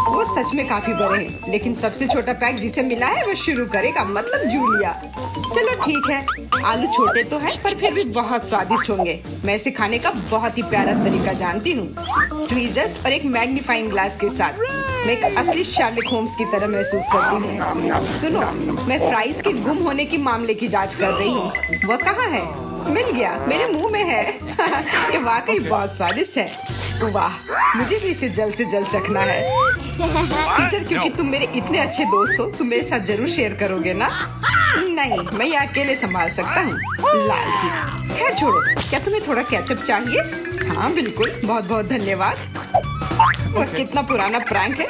वो सच में काफी बड़े हैं, लेकिन सबसे छोटा पैक जिसे मिला है वो शुरू करेगा, मतलब जूलिया। चलो ठीक है, आलू छोटे तो हैं, पर फिर भी बहुत स्वादिष्ट होंगे। मैं इसे खाने का बहुत ही प्यारा तरीका जानती हूँ। ट्वीजर्स और एक मैग्नीफाइंग ग्लास के साथ मैं एक असली शार्लक होम्स की तरह महसूस करती हूँ। सुनो, मैं फ्राइज के गुम होने के मामले की जांच कर रही हूँ। वह कहाँ है? मिल गया, मेरे मुंह में है। ये वाकई बहुत स्वादिष्ट है। वाह, मुझे भी इसे जल्द से जल्द चखना है। पीटर, क्योंकि तुम मेरे इतने अच्छे दोस्त हो, तुम मेरे साथ जरूर शेयर करोगे ना? नहीं, मैं ये अकेले संभाल सकता हूँ। लालची। खैर छोड़ो, क्या तुम्हें थोड़ा केचप चाहिए? हाँ बिल्कुल, बहुत बहुत धन्यवाद। वह कितना पुराना प्रैंक है,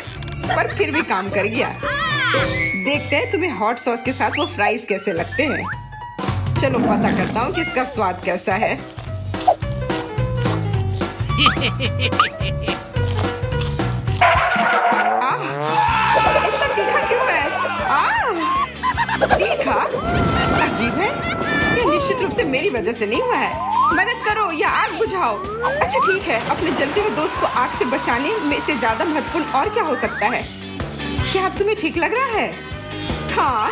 पर फिर भी काम कर गया। देखते हैं तुम्हें हॉट सॉस के साथ वो फ्राइज कैसे लगते हैं। चलो पता करता हूँ कि इसका स्वाद कैसा है। इतना तीखा क्यों है? तीखा? अजीब है। ये निश्चित रूप से मेरी वजह से नहीं हुआ है। मदद करो या आग बुझाओ। अच्छा ठीक है, अपने जलते हुए दोस्त को आग से बचाने में से ज्यादा महत्वपूर्ण और क्या हो सकता है? क्या अब तुम्हें ठीक लग रहा है? हाँ,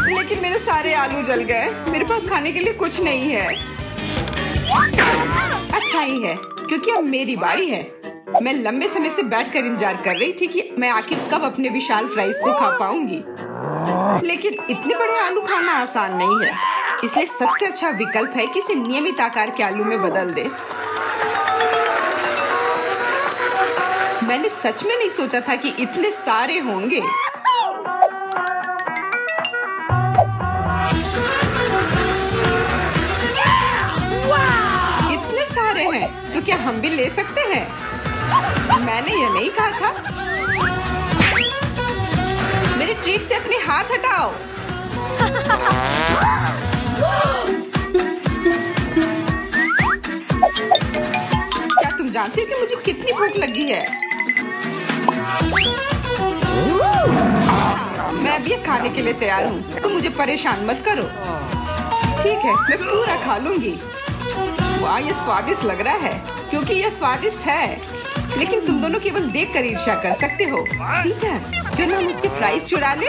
लेकिन मेरे सारे आलू जल गए। मेरे पास खाने के लिए कुछ नहीं है। अच्छा ही है, क्योंकि अब मेरी बारी है। मैं लंबे समय से बैठकर इंतजार कर रही थी कि मैं आखिर कब अपने विशाल फ्राइज को खा पाऊंगी। लेकिन इतने बड़े आलू खाना आसान नहीं है, इसलिए सबसे अच्छा विकल्प है कि इसे नियमित आकार के आलू में बदल दे। मैंने सच में नहीं सोचा था कि इतने सारे होंगे। इतने सारे हैं, तो क्या हम भी ले सकते हैं? मैंने ये नहीं कहा था। मेरे ट्रीट से अपने हाथ हटाओ। क्या तुम जानते हो कि मुझे कितनी भूख लगी है? मैं अब ये खाने के लिए तैयार हूँ, तो मुझे परेशान मत करो। ठीक है, मैं पूरा खा लूंगी। वाह, ये स्वादिष्ट लग रहा है, क्योंकि ये स्वादिष्ट है। लेकिन तुम दोनों केवल देखकर ईर्ष्या कर सकते हो। पीटर, क्यों हम उसके फ्राइज चुरा ले?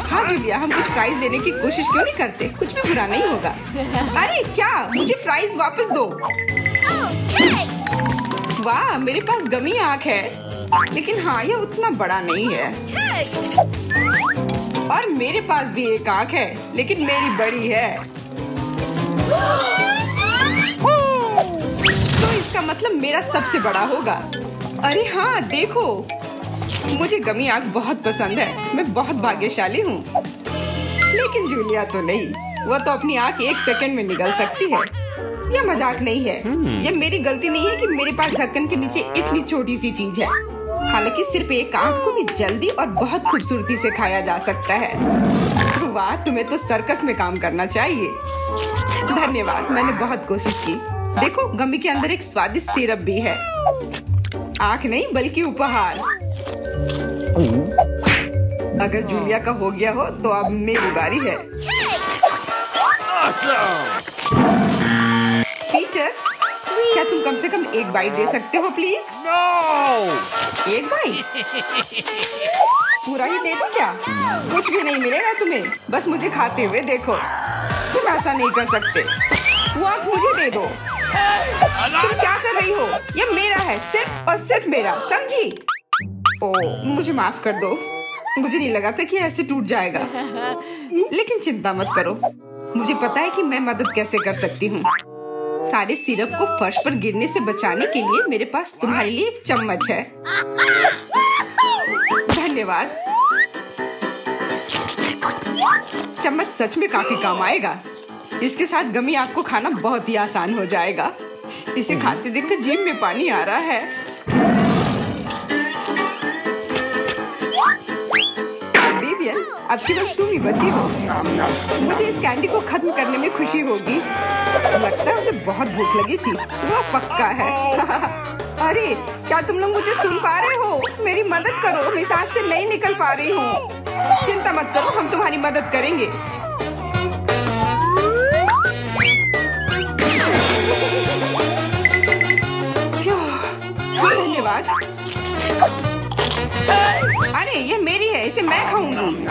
हाँ जूलिया, हम कुछ फ्राइज लेने की कोशिश क्यों नहीं करते? कुछ भी बुरा नहीं होगा। अरे क्या, मुझे फ्राइज वापस दो। वाह, मेरे पास गमी आँख है। लेकिन हाँ, ये उतना बड़ा नहीं है। और मेरे पास भी एक आँख है, लेकिन मेरी बड़ी है। तो इसका मतलब मेरा सबसे बड़ा होगा। अरे हाँ, देखो, मुझे गमी आँख बहुत पसंद है। मैं बहुत भाग्यशाली हूँ। लेकिन जूलिया तो नहीं, वो तो अपनी आँख 1 सेकंड में निगल सकती है। यह मजाक नहीं है। यह मेरी गलती नहीं है कि मेरे पास ढक्कन के नीचे इतनी छोटी सी चीज है। हालांकि सिर्फ एक आँख को भी जल्दी और बहुत खूबसूरती से खाया जा सकता है। वाह, तुम्हें तो सर्कस में काम करना चाहिए। धन्यवाद, मैंने बहुत कोशिश की। देखो, गमी के अंदर एक स्वादिष्ट सिरप भी है। आँख नहीं, बल्कि उपहार। अगर जूलिया का हो गया हो तो अब मेरी बारी है। पीटर, क्या तुम कम से कम एक बाइट दे सकते हो प्लीज? एक बाइट? पूरा ही दे दो क्या? कुछ भी नहीं मिलेगा तुम्हें, बस मुझे खाते हुए देखो। तुम ऐसा नहीं कर सकते। वो आँख मुझे दे दो। तुम क्या कर रही हो? ये मेरा है, सिर्फ और सिर्फ मेरा, समझी? ओह, मुझे माफ कर दो। मुझे नहीं लगा था कि ऐसे टूट जाएगा। लेकिन चिंता मत करो, मुझे पता है कि मैं मदद कैसे कर सकती हूँ। सारे सिरप को फर्श पर गिरने से बचाने के लिए मेरे पास तुम्हारे लिए एक चम्मच है। धन्यवाद। चम्मच सच में काफी काम आएगा। इसके साथ गमी आँख को खाना बहुत ही आसान हो जाएगा। इसे खाते देखकर जीभ में पानी आ रहा है। विवियन, अब केवल तुम ही बची हो। मुझे इस कैंडी को खत्म करने में खुशी होगी। लगता है उसे बहुत भूख लगी थी। वो पक्का है। अरे, क्या तुम लोग मुझे सुन पा रहे हो? मेरी मदद करो, मैं इस आँख से नहीं निकल पा रही हूँ। चिंता मत करो, हम तुम्हारी मदद करेंगे। धन्यवाद। अरे, ये मेरी है, इसे मैं खाऊंगी।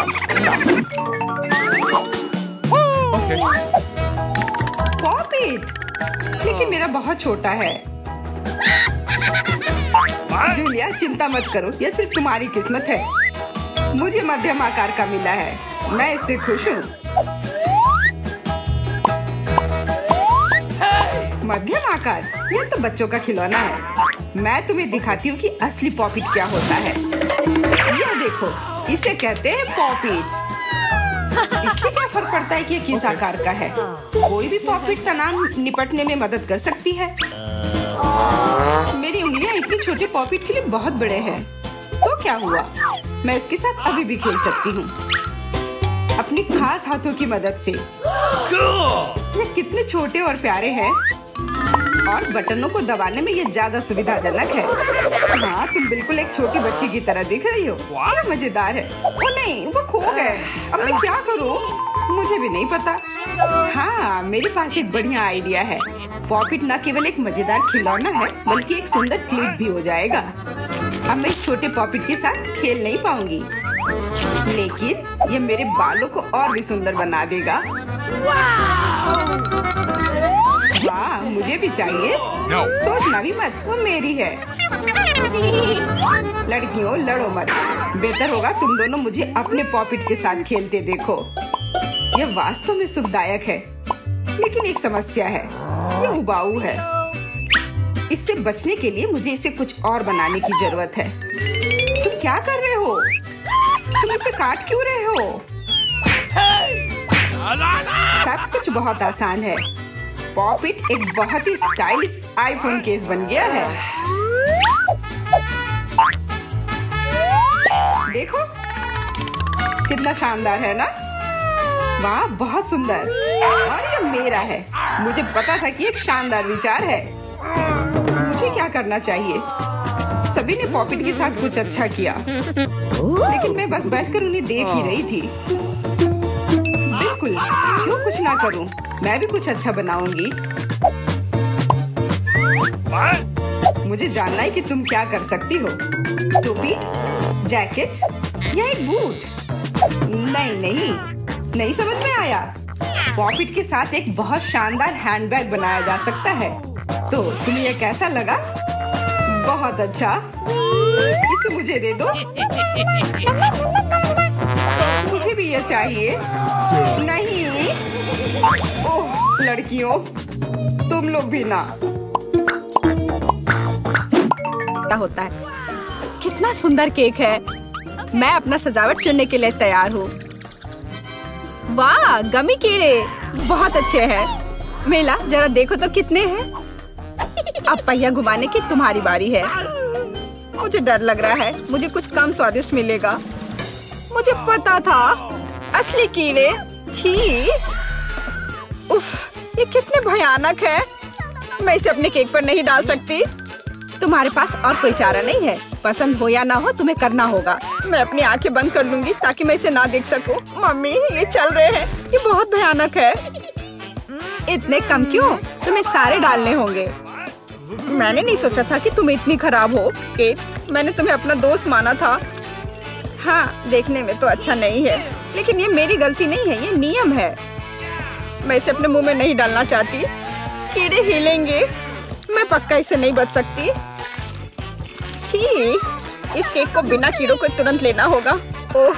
पॉपिट, लेकिन मेरा बहुत छोटा है। जूलिया, चिंता मत करो, यह सिर्फ तुम्हारी किस्मत है। मुझे मध्यम आकार का मिला है, मैं इससे खुश हूँ। मध्यम आकार? यह तो बच्चों का खिलौना है। मैं तुम्हें दिखाती हूँ कि असली पॉपिट क्या होता है। यह देखो, इसे कहते हैं पॉपिट। इससे क्या फर्क पड़ता है कि ये किस आकार का है? कोई भी पॉपिट तनाव निपटने में मदद कर सकती है। मेरी उंगलियां इतनी छोटे पॉपिट के लिए बहुत बड़े हैं। तो क्या हुआ? मैं इसके साथ अभी भी खेल सकती हूँ, अपनी खास हाथों की मदद से। ये कितने छोटे और प्यारे हैं, और बटनों को दबाने में ये ज्यादा सुविधाजनक है। हाँ, तुम बिल्कुल एक छोटी बच्ची की तरह दिख रही हो। क्या मजेदार है। ओ नहीं, वो खो गए। अब मैं क्या करूँ? मुझे भी नहीं पता। हाँ, मेरे पास एक बढ़िया आइडिया है। पॉपिट न केवल एक मजेदार खिलौना है, बल्कि एक सुंदर क्लिप भी हो जाएगा। अब मैं इस छोटे पॉपिट के साथ खेल नहीं पाऊंगी, लेकिन ये मेरे बालों को और भी सुंदर बना देगा। वाह, मुझे भी चाहिए। सोचना भी मत, वो मेरी है। लड़कियों, लड़ो मत। बेहतर होगा तुम दोनों मुझे अपने पॉपिट के साथ खेलते देखो। यह वास्तव में सुखदायक है, लेकिन एक समस्या है, ये उबाऊ है। इससे बचने के लिए मुझे इसे कुछ और बनाने की जरूरत है। तुम क्या कर रहे हो? तुम इसे काट क्यों रहे हो? सब कुछ बहुत आसान है। पॉपिट एक बहुत ही स्टाइलिश आईफोन केस बन गया है। देखो, कितना शानदार है ना? वाह, बहुत सुंदर। और ये मेरा है। मुझे पता था कि एक शानदार विचार है। मुझे क्या करना चाहिए? सभी ने पॉपिट के साथ कुछ अच्छा किया, लेकिन मैं बस बैठकर उन्हें देख ही रही थी। बिल्कुल, क्यों कुछ ना करूं? मैं भी कुछ अच्छा बनाऊंगी। मुझे जानना है कि तुम क्या कर सकती हो। टोपी, जैकेट या एक बूट? नहीं समझ में आया। पॉपिट के साथ एक बहुत शानदार हैंडबैग बनाया जा सकता है। तो तुम्हें यह कैसा लगा? बहुत अच्छा। प्लीज इसे मुझे दे दो। मुझे भी ये चाहिए। नहीं। ओह लड़कियों, तुम लोग भी ना। क्या होता है? कितना सुंदर केक है। मैं अपना सजावट चुनने के लिए तैयार हूँ। वाह, गमी कीड़े बहुत अच्छे हैं। मेला जरा देखो तो कितने हैं। अब पहिया घुमाने की तुम्हारी बारी है। मुझे डर लग रहा है, मुझे कुछ कम स्वादिष्ट मिलेगा। मुझे पता था, असली कीड़े। छी, उफ, ये कितने भयानक है। मैं इसे अपने केक पर नहीं डाल सकती। तुम्हारे पास और कोई चारा नहीं है। पसंद हो या ना हो, तुम्हें करना होगा। मैं अपनी आंखें बंद कर लूंगी ताकि मैं इसे ना देख सकूं। मम्मी, ये चल रहे हैं। ये बहुत भयानक है। इतने कम क्यों? तुम्हें सारे डालने होंगे। मैंने नहीं सोचा था कि तुम इतनी खराब हो। केट, मैंने तुम्हें अपना दोस्त माना था। हाँ, देखने में तो अच्छा नहीं है, लेकिन ये मेरी गलती नहीं है, ये नियम है। मैं इसे अपने मुंह में नहीं डालना चाहती। कीड़े हिलेंगे। मैं पक्का इसे नहीं बच सकती। छी, इस केक को बिना कीड़ों को तुरंत लेना होगा। ओह,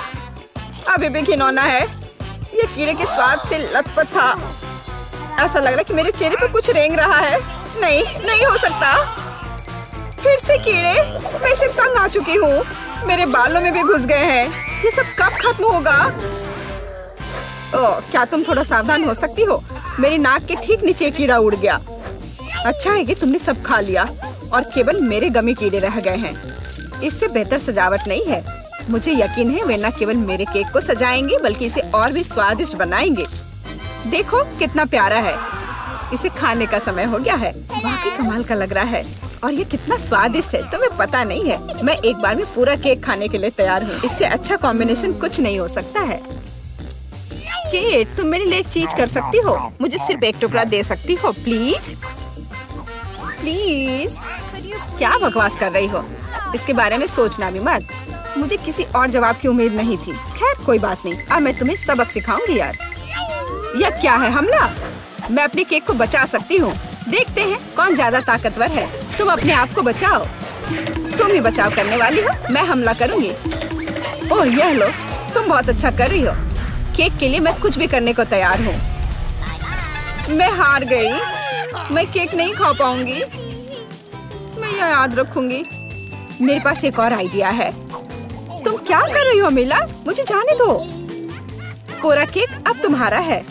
अभी भी घिनौना है। ये कीड़े के स्वाद से लथपथ था। ऐसा लग रहा है कि मेरे चेहरे पे कुछ रेंग रहा है। नहीं, नहीं हो सकता। फिर से कीड़े। मैं इसे तंग आ चुकी हूँ। मेरे बालों में भी घुस गए हैं। ये सब कब खत्म होगा? ओह, क्या तुम थोड़ा सावधान हो सकती हो? मेरी नाक के ठीक नीचे कीड़ा उड़ गया। अच्छा है कि तुमने सब खा लिया और केवल मेरे गमी कीड़े रह गए हैं। इससे बेहतर सजावट नहीं है। मुझे यकीन है वे न केवल मेरे केक को सजाएंगे बल्कि इसे और भी स्वादिष्ट बनाएंगे। देखो कितना प्यारा है। इसे खाने का समय हो गया है। वाकई कमाल का लग रहा है और ये कितना स्वादिष्ट है, तुम्हें पता नहीं है। मैं एक बार में पूरा केक खाने के लिए तैयार हूँ। इससे अच्छा कॉम्बिनेशन कुछ नहीं हो सकता है। केट, तुम मेरे लिए एक चीज कर सकती हो। मुझे सिर्फ एक टुकड़ा दे सकती हो प्लीज? प्लीज। क्या बकवास कर रही हो? इसके बारे में सोचना भी मत। मुझे किसी और जवाब की उम्मीद नहीं थी। खैर कोई बात नहीं, अब मैं तुम्हें सबक सिखाऊंगी यार। यह क्या है, हमला? मैं अपने केक को बचा सकती हूँ। देखते हैं कौन ज्यादा ताकतवर है। तुम अपने आप को बचाओ। तुम ही बचाव करने वाली हो, मैं हमला करूंगी। ओह यह लो, तुम बहुत अच्छा कर रही हो। केक के लिए मैं कुछ भी करने को तैयार हूँ। मैं हार गई। मैं केक नहीं खा पाऊंगी। मैं यह याद रखूंगी। मेरे पास एक और आइडिया है। तुम क्या कर रही हो मिला? मुझे जाने दो। पूरा केक अब तुम्हारा है।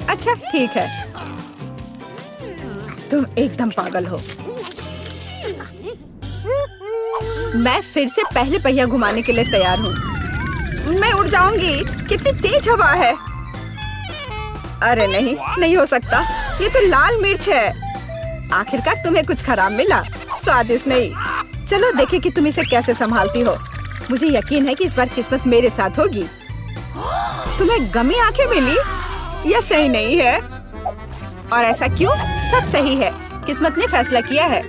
अच्छा ठीक है। तुम एकदम पागल हो। मैं फिर से पहले पहिया घुमाने के लिए तैयार हूँ। मैं उड़ जाऊंगी। कितनी तेज हवा है। अरे नहीं, नहीं हो सकता। ये तो लाल मिर्च है। आखिरकार तुम्हें कुछ खराब मिला, स्वादिष्ट नहीं। चलो देखें कि तुम इसे कैसे संभालती हो। मुझे यकीन है कि इस बार किस्मत मेरे साथ होगी। तुम्हें गमी आंखें मिली? यह सही नहीं है। और ऐसा क्यों? सब सही है। किस्मत ने फैसला किया है।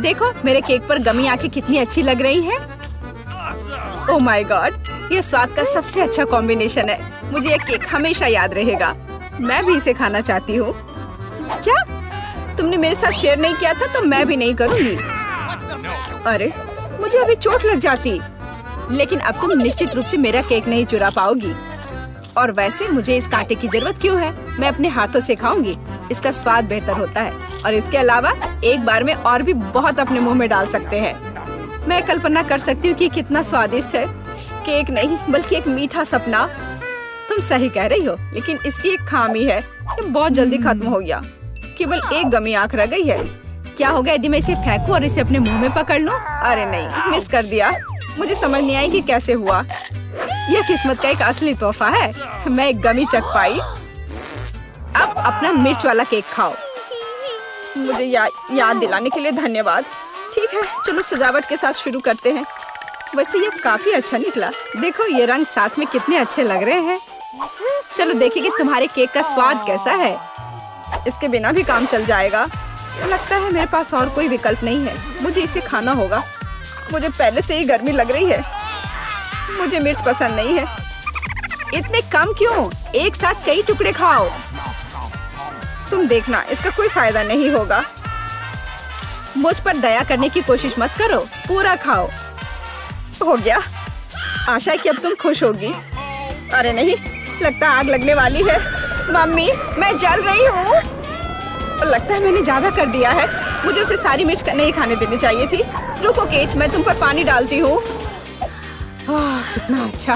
देखो मेरे केक पर गमी आंखें कितनी अच्छी लग रही हैं। ओह माय गॉड, ये स्वाद का सबसे अच्छा कॉम्बिनेशन है। मुझे ये केक हमेशा याद रहेगा। मैं भी इसे खाना चाहती हूँ। क्या तुमने मेरे साथ शेयर नहीं किया था तो मैं भी नहीं करूँगी। अरे मुझे अभी चोट लग जाती। लेकिन अब तुम निश्चित रूप से मेरा केक नहीं चुरा पाओगी। और वैसे मुझे इस कांटे की जरूरत क्यों है? मैं अपने हाथों से खाऊंगी। इसका स्वाद बेहतर होता है और इसके अलावा एक बार में और भी बहुत अपने मुंह में डाल सकते हैं। मैं कल्पना कर सकती हूँ कि कितना स्वादिष्ट है। केक नहीं बल्कि एक मीठा सपना। तुम सही कह रही हो, लेकिन इसकी एक खामी है। ये बहुत जल्दी खत्म हो गया। केवल एक गमी आंख रह गई है। क्या होगा यदि मैं इसे फेंकूं और इसे अपने मुंह में पकड़ लूं? अरे नहीं, मिस कर दिया। मुझे समझ नहीं आई कि कैसे हुआ। यह किस्मत का एक असली तोहफा है। मैं एक गमी चख पाई। अब अपना मिर्च वाला केक खाओ। मुझे याद दिलाने के लिए धन्यवाद। ठीक है, चलो सजावट के साथ शुरू करते हैं। वैसे ये काफी अच्छा निकला। देखो ये रंग साथ में कितने अच्छे लग रहे हैं। चलो देखिए कि तुम्हारे केक का स्वाद कैसा है। इसके बिना भी काम चल जाएगा। लगता है मेरे पास और कोई विकल्प नहीं है। मुझे इसे खाना होगा। मुझे पहले से ही गर्मी लग रही है। मुझे मिर्च पसंद नहीं है। इतने कम क्यों? एक साथ कई टुकड़े खाओ। तुम देखना, इसका कोई फायदा नहीं होगा। मुझ पर दया करने की कोशिश मत करो, पूरा खाओ। हो गया। आशा है कि अब तुम खुश होगी। अरे नहीं, लगता है आग लगने वाली है। मम्मी, मैं जल रही हूँ। लगता है मैंने ज्यादा कर दिया है। मुझे उसे सारी मिर्च नहीं खाने देनी चाहिए थी। रुको केट, मैं तुम पर पानी डालती हूँ। कितना अच्छा।